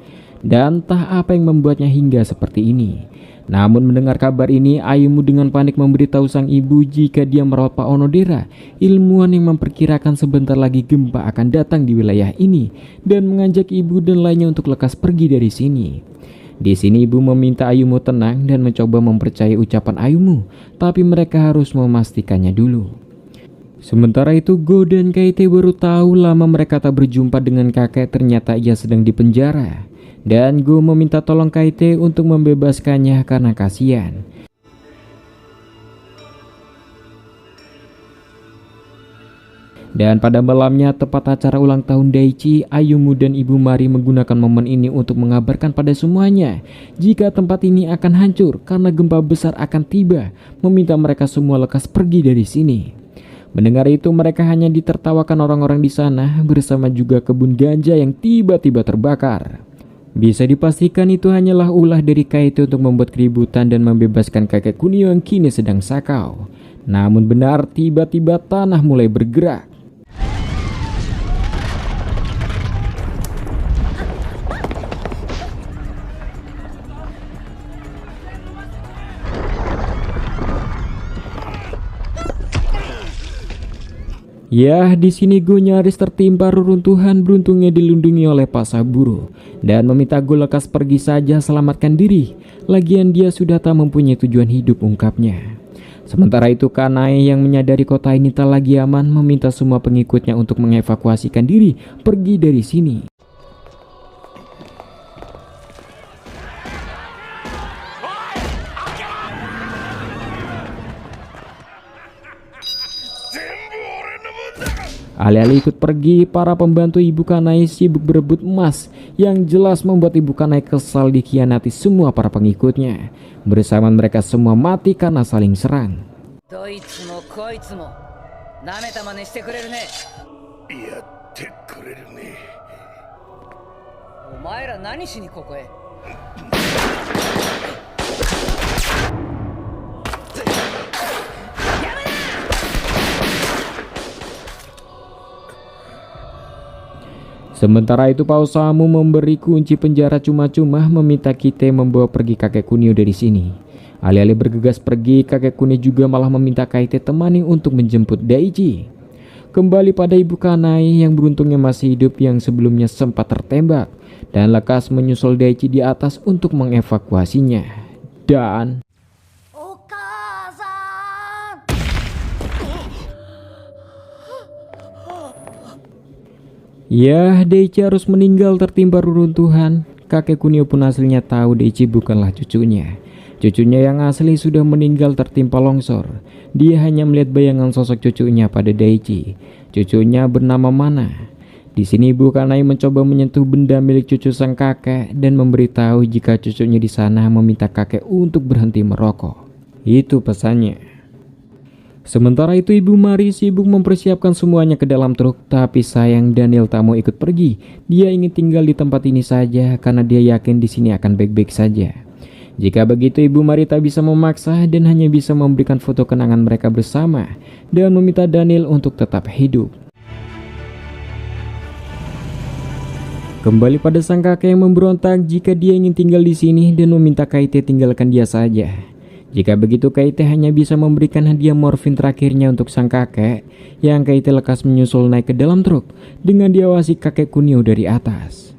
Dan entah apa yang membuatnya hingga seperti ini. Namun mendengar kabar ini, Ayumu dengan panik memberitahu sang ibu jika dia merawat Pak Onodera, ilmuwan yang memperkirakan sebentar lagi gempa akan datang di wilayah ini, dan mengajak ibu dan lainnya untuk lekas pergi dari sini. Di sini ibu meminta Ayumu tenang dan mencoba mempercayai ucapan Ayumu, tapi mereka harus memastikannya dulu. Sementara itu Go dan Kaite baru tahu lama mereka tak berjumpa dengan kakek ternyata ia sedang dipenjara. Dan Go meminta tolong Kaite untuk membebaskannya karena kasihan. Dan pada malamnya tepat acara ulang tahun Daichi, Ayumu dan Ibu Mari menggunakan momen ini untuk mengabarkan pada semuanya jika tempat ini akan hancur karena gempa besar akan tiba, meminta mereka semua lekas pergi dari sini. Mendengar itu mereka hanya ditertawakan orang-orang di sana bersama juga kebun ganja yang tiba-tiba terbakar. Bisa dipastikan itu hanyalah ulah dari Kaito untuk membuat keributan dan membebaskan kakek Kunio yang kini sedang sakau. Namun benar, tiba-tiba tanah mulai bergerak. Ya, di sini Go nyaris tertimpa reruntuhan, beruntungnya dilindungi oleh Pak Saburo dan meminta Go lekas pergi saja, selamatkan diri. Lagian dia sudah tak mempunyai tujuan hidup, ungkapnya. Sementara itu Kanae yang menyadari kota ini tak lagi aman meminta semua pengikutnya untuk mengevakuasikan diri pergi dari sini. Alih-alih ikut pergi, para pembantu Ibu Kanae sibuk berebut emas yang jelas membuat Ibu Kanae kesal dikhianati semua para pengikutnya. Bersamaan mereka semua mati karena saling serang. Sementara itu Pak Osamu memberi kunci penjara cuma-cuma, meminta Kite membawa pergi kakek Kunio dari sini. Alih-alih bergegas pergi, kakek Kunio juga malah meminta Kaite temani untuk menjemput Daichi. Kembali pada Ibu Kanae yang beruntungnya masih hidup yang sebelumnya sempat tertembak dan lekas menyusul Daichi di atas untuk mengevakuasinya. Dan ya, Daichi harus meninggal tertimpa reruntuhan. Kakek Kunio pun hasilnya tahu Daichi bukanlah cucunya. Cucunya yang asli sudah meninggal tertimpa longsor. Dia hanya melihat bayangan sosok cucunya pada Daichi. Cucunya bernama Mana. Di sini Ibu Kanae mencoba menyentuh benda milik cucu sang kakek dan memberitahu jika cucunya di sana meminta kakek untuk berhenti merokok. Itu pesannya. Sementara itu Ibu Mari sibuk mempersiapkan semuanya ke dalam truk, tapi sayang Daniel tak mau ikut pergi. Dia ingin tinggal di tempat ini saja karena dia yakin di sini akan baik-baik saja. Jika begitu Ibu Mari tak bisa memaksa dan hanya bisa memberikan foto kenangan mereka bersama dan meminta Daniel untuk tetap hidup. Kembali pada sang kakek yang memberontak jika dia ingin tinggal di sini dan meminta Kaite tinggalkan dia saja. Jika begitu Kaite hanya bisa memberikan hadiah morfin terakhirnya untuk sang kakek, yang Kaite lekas menyusul naik ke dalam truk dengan diawasi kakek Kunio dari atas.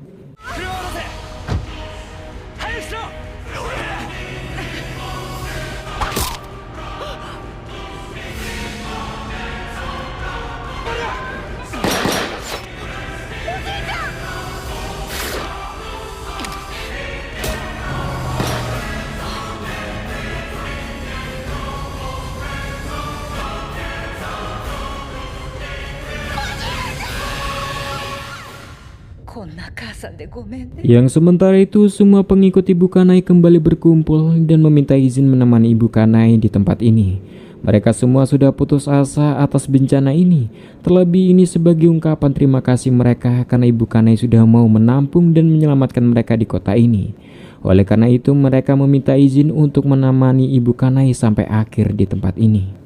Yang sementara itu semua pengikut Ibu Kanai kembali berkumpul dan meminta izin menemani Ibu Kanai di tempat ini. Mereka semua sudah putus asa atas bencana ini. Terlebih ini sebagai ungkapan terima kasih mereka karena Ibu Kanai sudah mau menampung dan menyelamatkan mereka di kota ini. Oleh karena itu mereka meminta izin untuk menemani Ibu Kanai sampai akhir di tempat ini.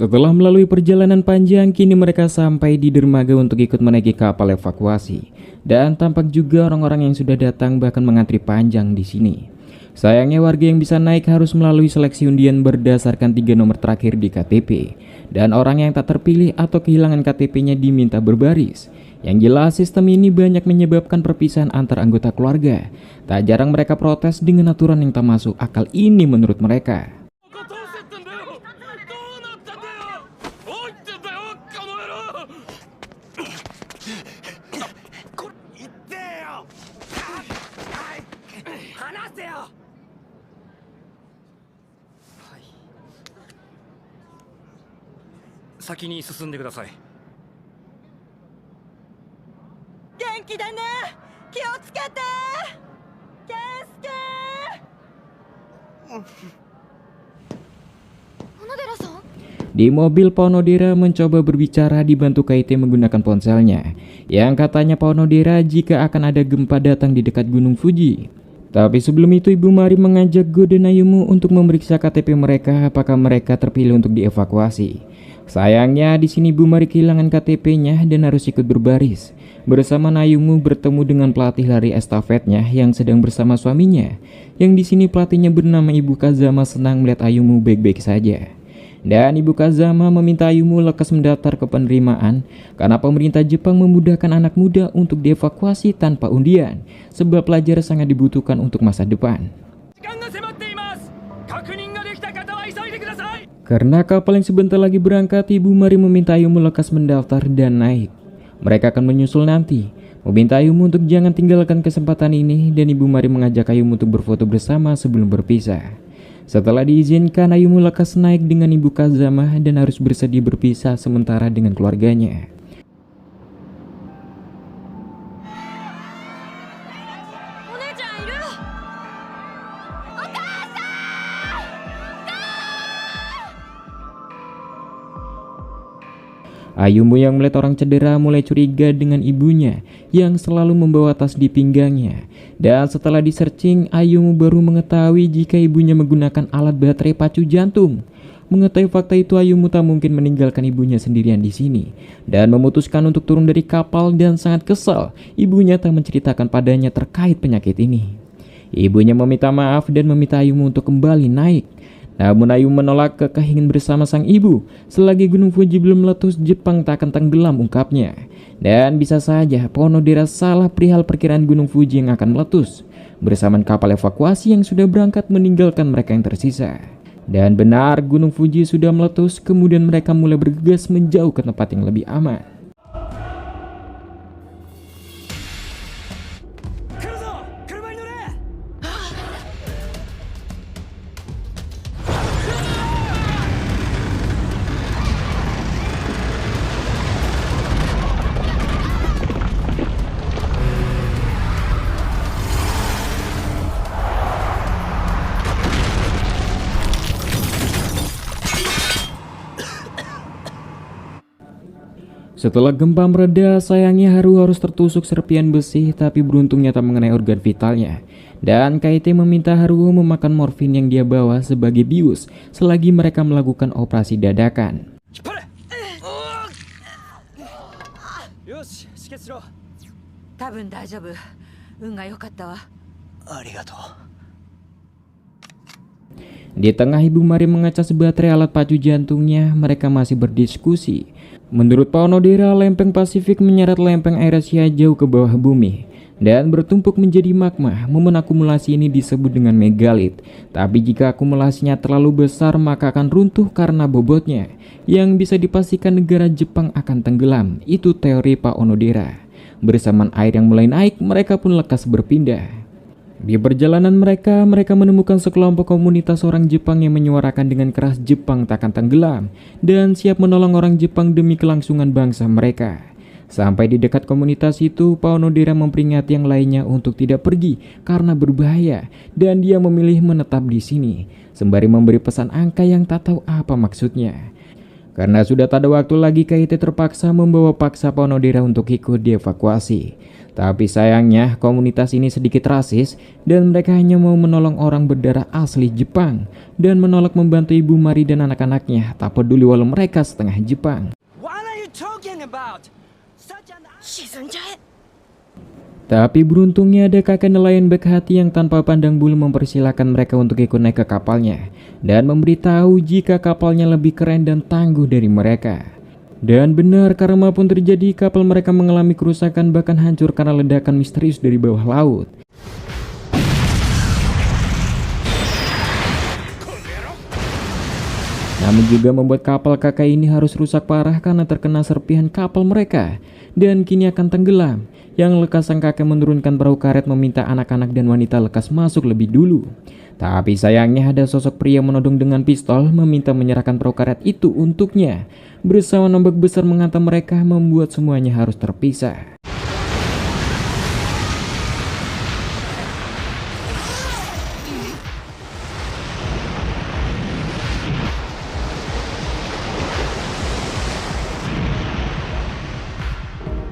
Setelah melalui perjalanan panjang, kini mereka sampai di dermaga untuk ikut menaiki kapal evakuasi. Dan tampak juga orang-orang yang sudah datang bahkan mengantri panjang di sini. Sayangnya warga yang bisa naik harus melalui seleksi undian berdasarkan 3 nomor terakhir di KTP. Dan orang yang tak terpilih atau kehilangan KTP-nya diminta berbaris. Yang jelas sistem ini banyak menyebabkan perpisahan antar anggota keluarga. Tak jarang mereka protes dengan aturan yang tak masuk akal ini menurut mereka. Di mobil, Ponodera mencoba berbicara dibantu Kaite menggunakan ponselnya, yang katanya Ponodera jika akan ada gempa datang di dekat Gunung Fuji. Tapi sebelum itu Ibu Mari mengajak Go dan Ayumu untuk memeriksa KTP mereka apakah mereka terpilih untuk dievakuasi. Sayangnya di sini Ibu Mari kehilangan KTP-nya dan harus ikut berbaris. Bersama Ayumu bertemu dengan pelatih lari estafetnya yang sedang bersama suaminya. Yang di sini pelatihnya bernama Ibu Kazama senang melihat Ayumu baik-baik saja. Dan Ibu Kazama meminta Ayumu lekas mendaftar ke penerimaan karena pemerintah Jepang memudahkan anak muda untuk dievakuasi tanpa undian sebab pelajar sangat dibutuhkan untuk masa depan. Karena kapal yang sebentar lagi berangkat, Ibu Mari meminta Ayumu lekas mendaftar dan naik. Mereka akan menyusul nanti. Meminta Ayumu untuk jangan tinggalkan kesempatan ini dan Ibu Mari mengajak Ayumu untuk berfoto bersama sebelum berpisah. Setelah diizinkan, Ayumu lekas naik dengan Ibu Kazama dan harus bersedih berpisah sementara dengan keluarganya. Ayumu yang melihat orang cedera mulai curiga dengan ibunya yang selalu membawa tas di pinggangnya. Dan setelah di-searching, Ayumu baru mengetahui jika ibunya menggunakan alat baterai pacu jantung. Mengetahui fakta itu, Ayumu tak mungkin meninggalkan ibunya sendirian di sini dan memutuskan untuk turun dari kapal dan sangat kesal ibunya tak menceritakan padanya terkait penyakit ini. Ibunya meminta maaf dan meminta Ayumu untuk kembali naik. Namun Ayumu menolak ingin bersama sang ibu. Selagi Gunung Fuji belum meletus, Jepang tak akan tenggelam, ungkapnya. Dan bisa saja Ponodera salah perihal perkiraan Gunung Fuji yang akan meletus bersamaan kapal evakuasi yang sudah berangkat meninggalkan mereka yang tersisa. Dan benar, Gunung Fuji sudah meletus, kemudian mereka mulai bergegas menjauh ke tempat yang lebih aman. Setelah gempa mereda, sayangnya Haru harus tertusuk serpian besi, tapi beruntungnya tak mengenai organ vitalnya. Dan Kaite meminta Haru memakan morfin yang dia bawa sebagai bius selagi mereka melakukan operasi dadakan. よし止血しろ。多分大丈夫。運が良かったわ。ありがとう。 Di tengah Ibu Mari mengecas baterai alat pacu jantungnya, mereka masih berdiskusi. Menurut Pak Onodera, lempeng Pasifik menyeret lempeng Eurasia jauh ke bawah bumi dan bertumpuk menjadi magma. Momen akumulasi ini disebut dengan megalit. Tapi jika akumulasinya terlalu besar, maka akan runtuh karena bobotnya, yang bisa dipastikan negara Jepang akan tenggelam. Itu teori Pak Onodera. Bersamaan air yang mulai naik, mereka pun lekas berpindah. Di perjalanan mereka menemukan sekelompok komunitas orang Jepang yang menyuarakan dengan keras Jepang takkan tenggelam dan siap menolong orang Jepang demi kelangsungan bangsa mereka. Sampai di dekat komunitas itu, Pak Onodera memperingatkan yang lainnya untuk tidak pergi karena berbahaya dan dia memilih menetap di sini, sembari memberi pesan angka yang tak tahu apa maksudnya. Karena sudah tak ada waktu lagi, Kaite terpaksa membawa paksa Pak Onodera untuk ikut dievakuasi. Tapi sayangnya komunitas ini sedikit rasis dan mereka hanya mau menolong orang berdarah asli Jepang dan menolak membantu Ibu Mari dan anak-anaknya, tak peduli walau mereka setengah Jepang. What are you talking about? Tapi beruntungnya ada kakek nelayan baik hati yang tanpa pandang bulu mempersilahkan mereka untuk ikut naik ke kapalnya dan memberitahu jika kapalnya lebih keren dan tangguh dari mereka. Dan benar, karma pun terjadi, kapal mereka mengalami kerusakan bahkan hancur karena ledakan misterius dari bawah laut. Namun juga membuat kapal kakak ini harus rusak parah karena terkena serpihan kapal mereka dan kini akan tenggelam. Yang lekas sang kakek menurunkan perahu karet meminta anak-anak dan wanita lekas masuk lebih dulu. Tapi sayangnya ada sosok pria menodong dengan pistol meminta menyerahkan perahu karet itu untuknya. Bersama nombak besar menghantam mereka membuat semuanya harus terpisah.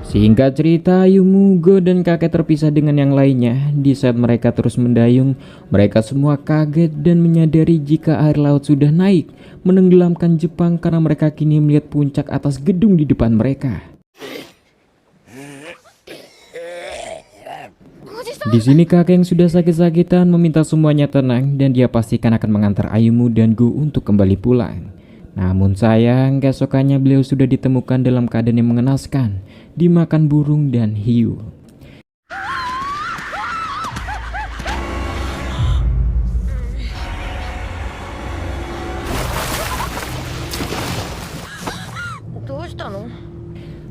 Singkat cerita, Ayumu, Go, dan kakek terpisah dengan yang lainnya. Di saat mereka terus mendayung, mereka semua kaget dan menyadari jika air laut sudah naik, menenggelamkan Jepang karena mereka kini melihat puncak atas gedung di depan mereka. Di sini kakek yang sudah sakit-sakitan meminta semuanya tenang dan dia pastikan akan mengantar Ayumu dan Go untuk kembali pulang. Namun sayang, keesokannya beliau sudah ditemukan dalam keadaan yang mengenaskan, dimakan burung dan hiu.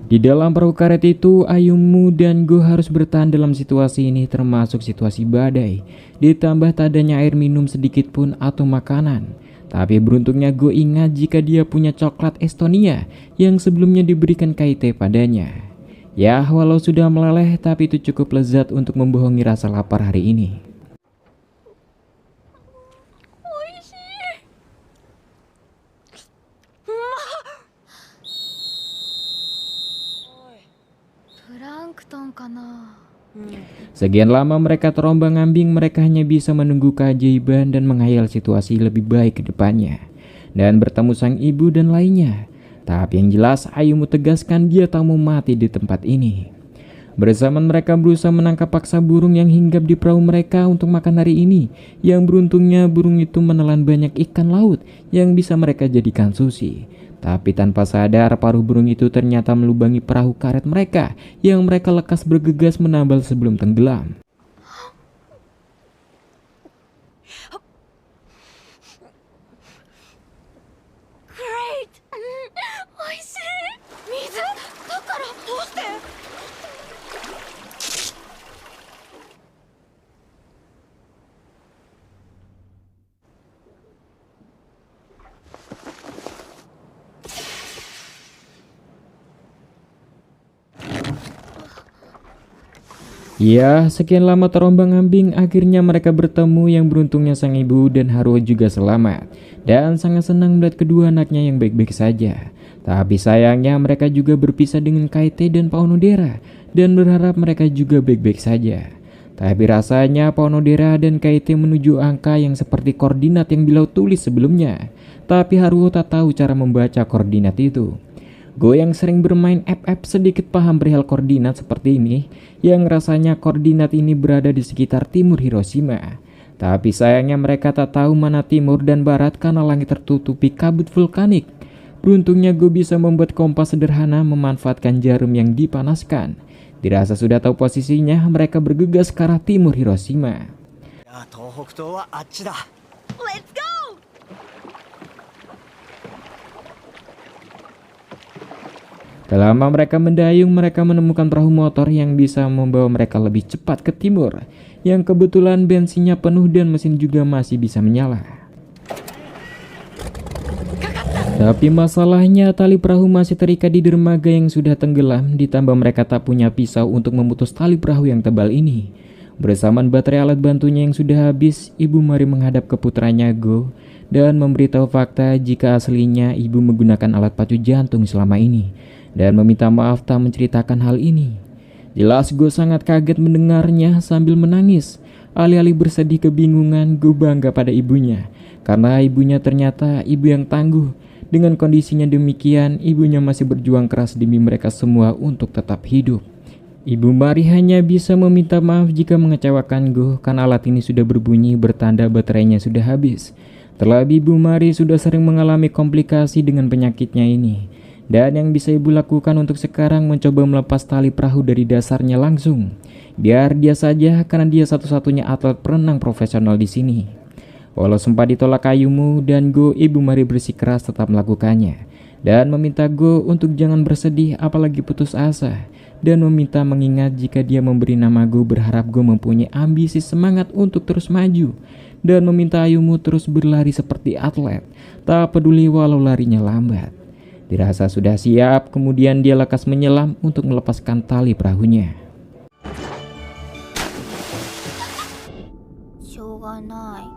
Di dalam perahu karet itu, Ayumu dan Go harus bertahan dalam situasi ini, termasuk situasi badai, ditambah tak adanya air minum sedikit pun atau makanan. Tapi beruntungnya Go ingat jika dia punya coklat Estonia yang sebelumnya diberikan Kaite padanya. Ya, walau sudah meleleh, tapi itu cukup lezat untuk membohongi rasa lapar hari ini. Sekian lama mereka terombang-ambing, mereka hanya bisa menunggu keajaiban dan menghayal situasi lebih baik ke depannya dan bertemu sang ibu dan lainnya. Tapi yang jelas Ayumu tegaskan dia tak mau mati di tempat ini. Bersamaan mereka berusaha menangkap paksa burung yang hinggap di perahu mereka untuk makan hari ini. Yang beruntungnya burung itu menelan banyak ikan laut yang bisa mereka jadikan sushi. Tapi tanpa sadar paruh burung itu ternyata melubangi perahu karet mereka yang mereka lekas bergegas menambal sebelum tenggelam. Great! Ya, sekian lama terombang-ambing, akhirnya mereka bertemu. Yang beruntungnya sang ibu dan Haruo juga selamat, dan sangat senang melihat kedua anaknya yang baik-baik saja. Tapi sayangnya mereka juga berpisah dengan Kaite dan Pak Onodera, dan berharap mereka juga baik-baik saja. Tapi rasanya Pak Onodera dan Kaite menuju angka yang seperti koordinat yang Bilau tulis sebelumnya. Tapi Haruo tak tahu cara membaca koordinat itu. Go yang sering bermain FF sedikit paham perihal koordinat seperti ini, yang rasanya koordinat ini berada di sekitar timur Hiroshima. Tapi sayangnya mereka tak tahu mana timur dan barat karena langit tertutupi kabut vulkanik. Beruntungnya Go bisa membuat kompas sederhana memanfaatkan jarum yang dipanaskan. Dirasa sudah tahu posisinya, mereka bergegas ke arah timur Hiroshima. 東北東はあっちだ。 Let's go! Tak lama mereka mendayung, mereka menemukan perahu motor yang bisa membawa mereka lebih cepat ke timur, yang kebetulan bensinnya penuh dan mesin juga masih bisa menyala. Tapi masalahnya tali perahu masih terikat di dermaga yang sudah tenggelam, ditambah mereka tak punya pisau untuk memutus tali perahu yang tebal ini. Bersamaan baterai alat bantunya yang sudah habis, Ibu Mari menghadap ke putranya Go dan memberitahu fakta jika aslinya ibu menggunakan alat pacu jantung selama ini, dan meminta maaf tak menceritakan hal ini. Jelas Go sangat kaget mendengarnya sambil menangis. Alih-alih bersedih kebingungan, Go bangga pada ibunya, karena ibunya ternyata ibu yang tangguh. Dengan kondisinya demikian, ibunya masih berjuang keras demi mereka semua untuk tetap hidup. Ibu Mari hanya bisa meminta maaf jika mengecewakan Go, karena alat ini sudah berbunyi bertanda baterainya sudah habis. Terlebih Ibu Mari sudah sering mengalami komplikasi dengan penyakitnya ini. Dan yang bisa ibu lakukan untuk sekarang mencoba melepas tali perahu dari dasarnya langsung. Biar dia saja, karena dia satu-satunya atlet perenang profesional di sini. Walau sempat ditolak Ayumu dan Go, Ibu Mari bersikeras tetap melakukannya. Dan meminta Go untuk jangan bersedih apalagi putus asa. Dan meminta mengingat jika dia memberi nama Go, berharap Go mempunyai ambisi semangat untuk terus maju. Dan meminta Ayumu terus berlari seperti atlet, tak peduli walau larinya lambat. Dirasa sudah siap, kemudian dia lekas menyelam untuk melepaskan tali perahunya. しょうがない。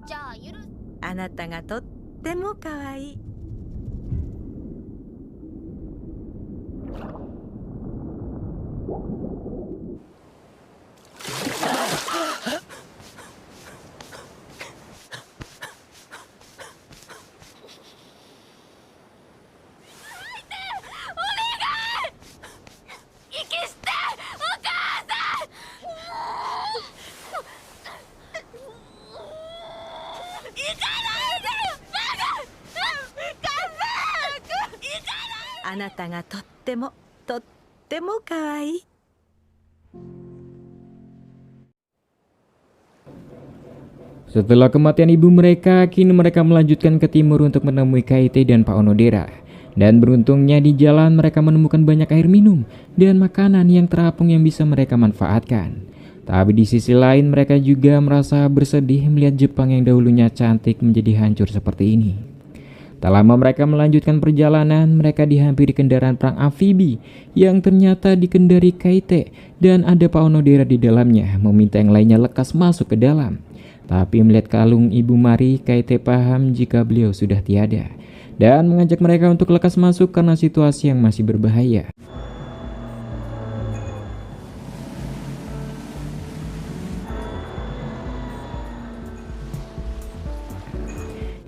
じゃあ許す。あなたがとっても可愛い。あなたがとっても可愛い。 Setelah kematian ibu mereka, kini mereka melanjutkan ke timur untuk menemui Kaite dan Pak Onodera. Dan beruntungnya di jalan mereka menemukan banyak air minum dan makanan yang terapung yang bisa mereka manfaatkan. Tapi di sisi lain mereka juga merasa bersedih melihat Jepang yang dahulunya cantik menjadi hancur seperti ini. Tak lama mereka melanjutkan perjalanan, mereka dihampiri kendaraan perang amfibi yang ternyata dikendari Kaite dan ada Pak Onodera di dalamnya, meminta yang lainnya lekas masuk ke dalam. Tapi melihat kalung Ibu Mari, Kaite paham jika beliau sudah tiada dan mengajak mereka untuk lekas masuk karena situasi yang masih berbahaya.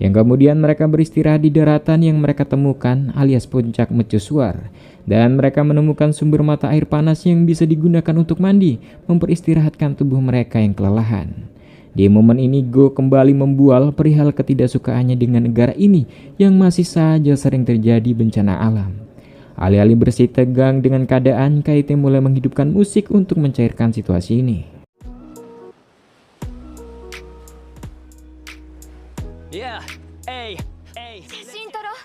Yang kemudian mereka beristirahat di daratan yang mereka temukan alias puncak mercusuar. Dan mereka menemukan sumber mata air panas yang bisa digunakan untuk mandi, memperistirahatkan tubuh mereka yang kelelahan. Di momen ini Go kembali membual perihal ketidaksukaannya dengan negara ini yang masih saja sering terjadi bencana alam. Alih-alih bersih tegang dengan keadaan, Kaite mulai menghidupkan musik untuk mencairkan situasi ini. Yeah, hey, hey. 写真撮ろう。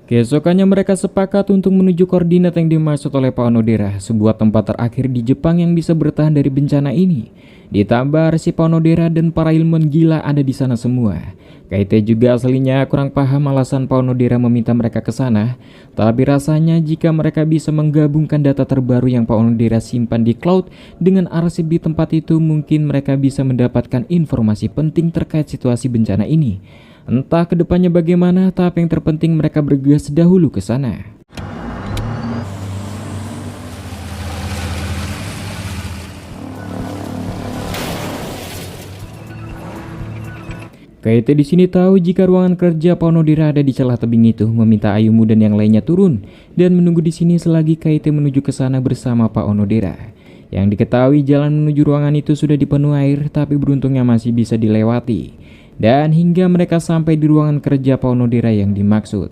Keesokannya mereka sepakat untuk menuju koordinat yang dimaksud oleh Pak Onodera, sebuah tempat terakhir di Jepang yang bisa bertahan dari bencana ini. Ditambah si Pak Onodera dan para ilmuwan gila ada di sana semua. Kaite juga aslinya kurang paham alasan Pak Onodera meminta mereka ke sana, tapi rasanya jika mereka bisa menggabungkan data terbaru yang Pak Onodera simpan di cloud dengan arsip di tempat itu, mungkin mereka bisa mendapatkan informasi penting terkait situasi bencana ini. Entah kedepannya bagaimana, tapi yang terpenting mereka bergegas dahulu ke sana. Kaite di sini tahu jika ruangan kerja Pak Onodera ada di celah tebing itu, meminta Ayumu dan yang lainnya turun dan menunggu di sini selagi Kaite menuju ke sana bersama Pak Onodera. Yang diketahui jalan menuju ruangan itu sudah dipenuhi air, tapi beruntungnya masih bisa dilewati. Dan hingga mereka sampai di ruangan kerja Pak Onodera yang dimaksud.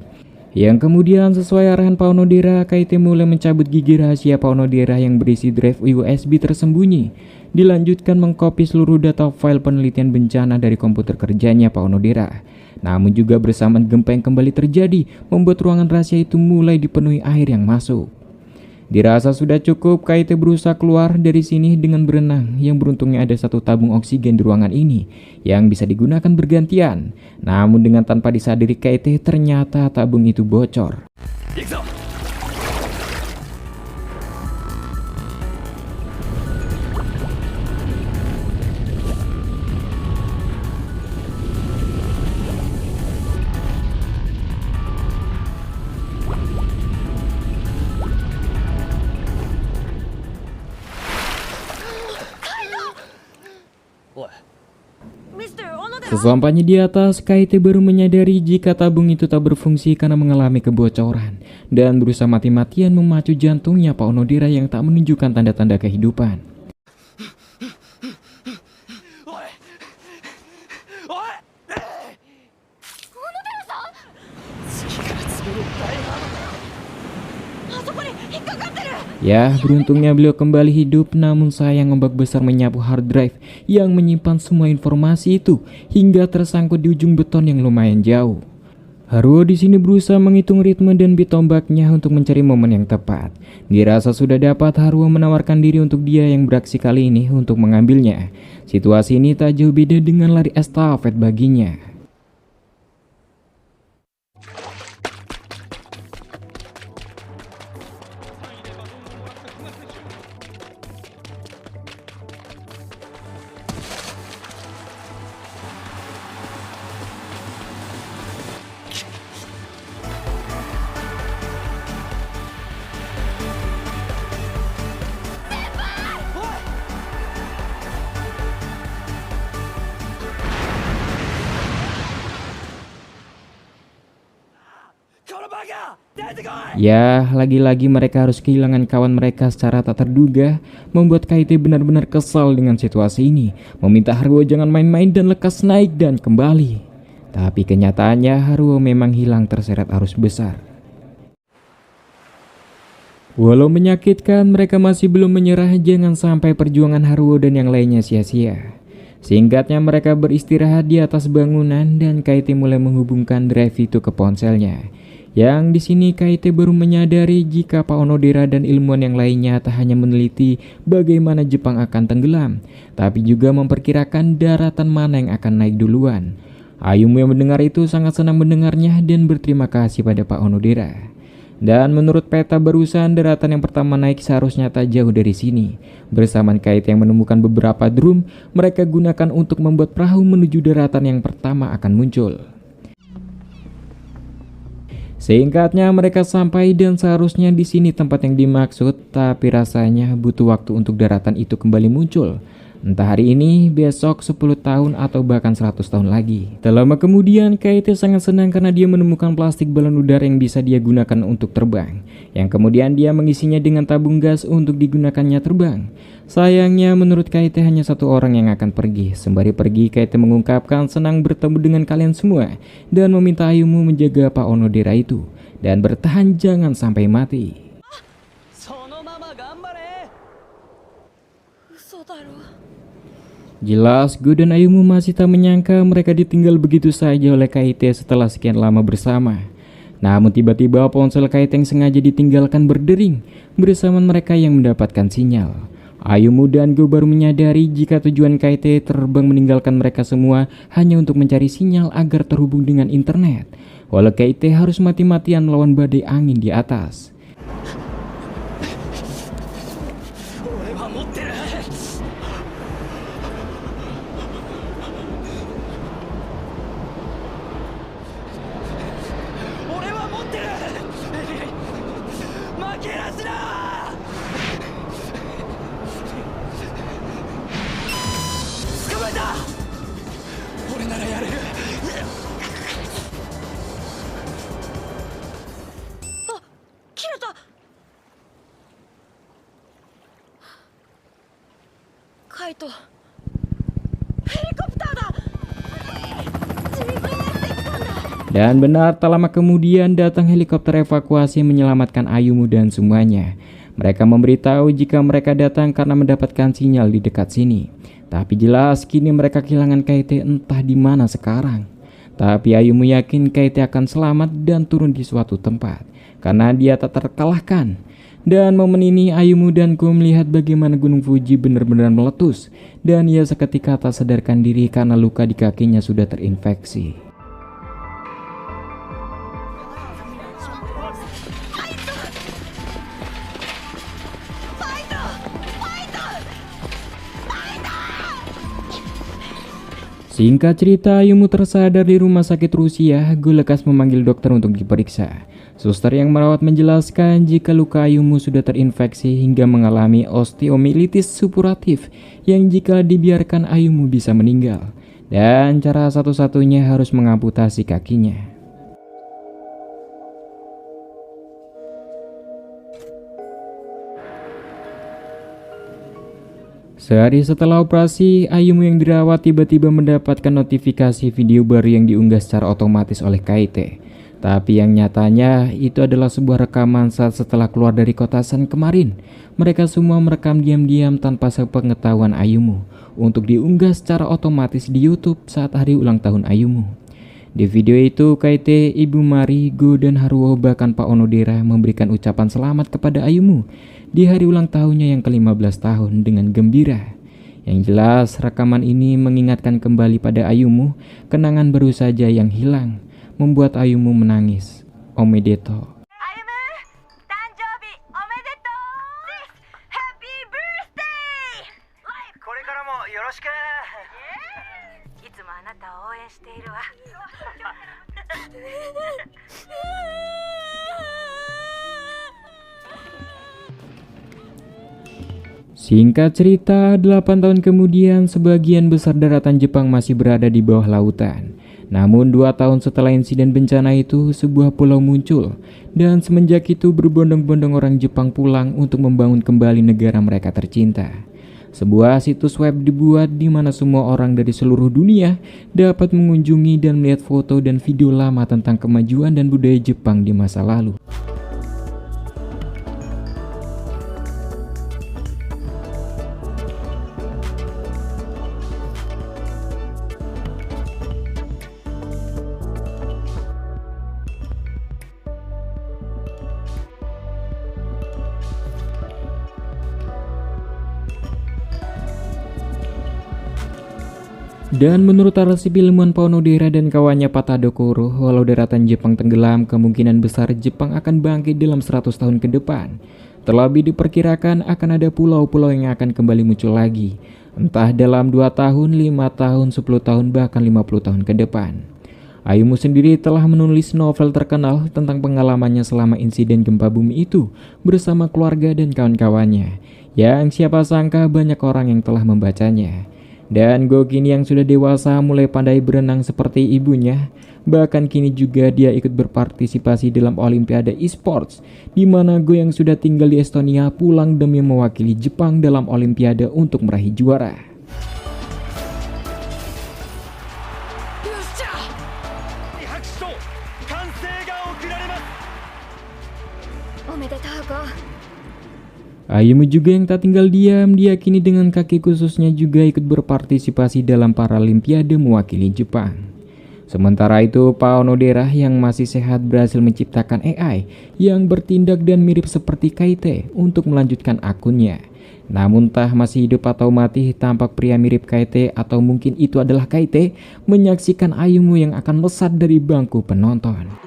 Yang kemudian sesuai arahan Pak Onodera, Kaite mulai mencabut gigi rahasia Pak Onodera yang berisi drive USB tersembunyi. Dilanjutkan mengcopy seluruh data file penelitian bencana dari komputer kerjanya Pak Onodera. Namun juga bersamaan gempa yang kembali terjadi, membuat ruangan rahasia itu mulai dipenuhi air yang masuk. Dirasa sudah cukup, Kaite berusaha keluar dari sini dengan berenang, yang beruntungnya ada satu tabung oksigen di ruangan ini yang bisa digunakan bergantian. Namun dengan tanpa disadari Kaite, ternyata tabung itu bocor. Sesampainya di atas, Kaite baru menyadari jika tabung itu tak berfungsi karena mengalami kebocoran dan berusaha mati-matian memacu jantungnya Pak Onodera yang tak menunjukkan tanda-tanda kehidupan. Ya, beruntungnya beliau kembali hidup, namun sayang ombak besar menyapu hard drive yang menyimpan semua informasi itu hingga tersangkut di ujung beton yang lumayan jauh. Haruo di sini berusaha menghitung ritme dan beat ombaknya untuk mencari momen yang tepat. Dirasa sudah dapat, Haruo menawarkan diri untuk dia yang beraksi kali ini untuk mengambilnya. Situasi ini tak jauh beda dengan lari estafet baginya. Ya, lagi-lagi mereka harus kehilangan kawan mereka secara tak terduga, membuat Kaite benar-benar kesal dengan situasi ini, meminta Haruo jangan main-main dan lekas naik dan kembali. Tapi kenyataannya Haruo memang hilang terseret arus besar. Walau menyakitkan, mereka masih belum menyerah, jangan sampai perjuangan Haruo dan yang lainnya sia-sia. Singkatnya mereka beristirahat di atas bangunan dan Kaite mulai menghubungkan drive itu ke ponselnya. Yang di sini Kaite baru menyadari jika Pak Onodera dan ilmuwan yang lainnya tak hanya meneliti bagaimana Jepang akan tenggelam, tapi juga memperkirakan daratan mana yang akan naik duluan. Ayumu yang mendengar itu sangat senang mendengarnya dan berterima kasih pada Pak Onodera. Dan menurut peta barusan, daratan yang pertama naik seharusnya tak jauh dari sini. Bersamaan Kaite yang menemukan beberapa drum, mereka gunakan untuk membuat perahu menuju daratan yang pertama akan muncul. Singkatnya mereka sampai dan seharusnya di sini tempat yang dimaksud, tapi rasanya butuh waktu untuk daratan itu kembali muncul. Entah hari ini, besok, 10 tahun, atau bahkan 100 tahun lagi. Tak lama kemudian, Kaite sangat senang karena dia menemukan plastik balon udara yang bisa dia gunakan untuk terbang. Yang kemudian dia mengisinya dengan tabung gas untuk digunakannya terbang. Sayangnya menurut Kaite hanya satu orang yang akan pergi. Sembari pergi, Kaite mengungkapkan senang bertemu dengan kalian semua dan meminta Ayumu menjaga Pak Onodera itu dan bertahan jangan sampai mati. Jelas, Go dan Ayumu masih tak menyangka mereka ditinggal begitu saja oleh Kaite setelah sekian lama bersama. Namun tiba-tiba ponsel Kaite yang sengaja ditinggalkan berdering bersamaan mereka yang mendapatkan sinyal. Ayumu dan Go baru menyadari jika tujuan Kaite terbang meninggalkan mereka semua hanya untuk mencari sinyal agar terhubung dengan internet. Walau Kaite harus mati-matian melawan badai angin di atas. Kaito, helikopter da! Dan benar, tak lama kemudian datang helikopter evakuasi menyelamatkan Ayumu dan semuanya. Mereka memberitahu jika mereka datang karena mendapatkan sinyal di dekat sini. Tapi jelas kini mereka kehilangan Kaite entah di mana sekarang. Tapi Ayumu yakin Kaite akan selamat dan turun di suatu tempat karena dia tak terkalahkan. Dan momen ini Ayumu dan Go melihat bagaimana Gunung Fuji benar-benar meletus. Dan ia seketika tak sadarkan diri karena luka di kakinya sudah terinfeksi. Singkat cerita, Ayumu tersadar di rumah sakit Rusia. Go lekas memanggil dokter untuk diperiksa. Suster yang merawat menjelaskan jika luka Ayumu sudah terinfeksi hingga mengalami osteomilitis supuratif yang jika dibiarkan Ayumu bisa meninggal. Dan cara satu-satunya harus mengamputasi kakinya. Sehari setelah operasi, Ayumu yang dirawat tiba-tiba mendapatkan notifikasi video baru yang diunggah secara otomatis oleh Kaite. Tapi yang nyatanya itu adalah sebuah rekaman saat setelah keluar dari kota San kemarin. Mereka semua merekam diam-diam tanpa sepengetahuan Ayumu untuk diunggah secara otomatis di YouTube saat hari ulang tahun Ayumu. Di video itu, Kaite, Ibu Mari, Go, dan Haruo bahkan Pak Onodera memberikan ucapan selamat kepada Ayumu di hari ulang tahunnya yang ke-15 tahun dengan gembira. Yang jelas, rekaman ini mengingatkan kembali pada Ayumu kenangan baru saja yang hilang, membuat Ayumu menangis. Omedetou. Ayumu, tanjoubi omedetou! Happy birthday! これからもよろしく。いつもあなたを応援しているわ。Singkat cerita, 8 tahun kemudian sebagian besar daratan Jepang masih berada di bawah lautan. Namun 2 tahun setelah insiden bencana itu, sebuah pulau muncul. Dan semenjak itu berbondong-bondong orang Jepang pulang untuk membangun kembali negara mereka tercinta. Sebuah situs web dibuat di mana semua orang dari seluruh dunia dapat mengunjungi dan melihat foto dan video lama tentang kemajuan dan budaya Jepang di masa lalu. Dan menurut arsipi ilmuwan Pak Onodera dan kawannya Pak Tadokoro, walau daratan Jepang tenggelam, kemungkinan besar Jepang akan bangkit dalam 100 tahun ke depan. Terlebih diperkirakan akan ada pulau-pulau yang akan kembali muncul lagi, entah dalam 2 tahun, 5 tahun, 10 tahun, bahkan 50 tahun ke depan. Ayumu sendiri telah menulis novel terkenal tentang pengalamannya selama insiden gempa bumi itu bersama keluarga dan kawan-kawannya, yang siapa sangka banyak orang yang telah membacanya. Dan Go kini yang sudah dewasa mulai pandai berenang seperti ibunya. Bahkan kini juga dia ikut berpartisipasi dalam Olimpiade e-sports, di mana Go yang sudah tinggal di Estonia pulang demi mewakili Jepang dalam Olimpiade untuk meraih juara. Omedetou, Go. Ayumu juga yang tak tinggal diam, dia kini dengan kaki khususnya juga ikut berpartisipasi dalam Paralimpiade mewakili Jepang. Sementara itu, Pak Onodera yang masih sehat berhasil menciptakan AI yang bertindak dan mirip seperti Kaite untuk melanjutkan akunnya. Namun entah masih hidup atau mati, tampak pria mirip Kaite atau mungkin itu adalah Kaite menyaksikan Ayumu yang akan melesat dari bangku penonton.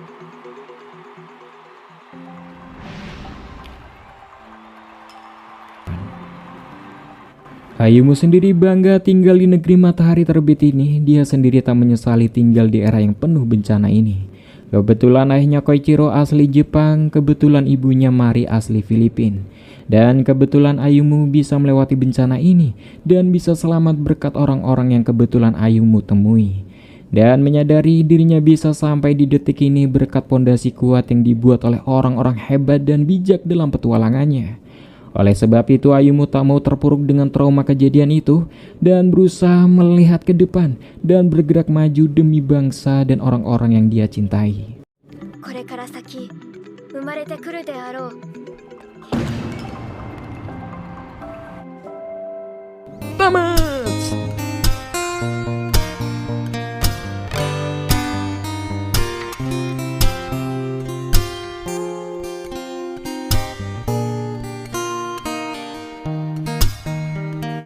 Ayumu sendiri bangga tinggal di negeri matahari terbit ini. Dia sendiri tak menyesali tinggal di era yang penuh bencana ini. Kebetulan ayahnya Koichiro asli Jepang, kebetulan ibunya Mari asli Filipina. Dan kebetulan Ayumu bisa melewati bencana ini dan bisa selamat berkat orang-orang yang kebetulan Ayumu temui. Dan menyadari dirinya bisa sampai di detik ini berkat pondasi kuat yang dibuat oleh orang-orang hebat dan bijak dalam petualangannya. Oleh sebab itu Ayumu tak mau terpuruk dengan trauma kejadian itu dan berusaha melihat ke depan dan bergerak maju demi bangsa dan orang-orang yang dia cintai. これから先生まれてくるであろう Tamat!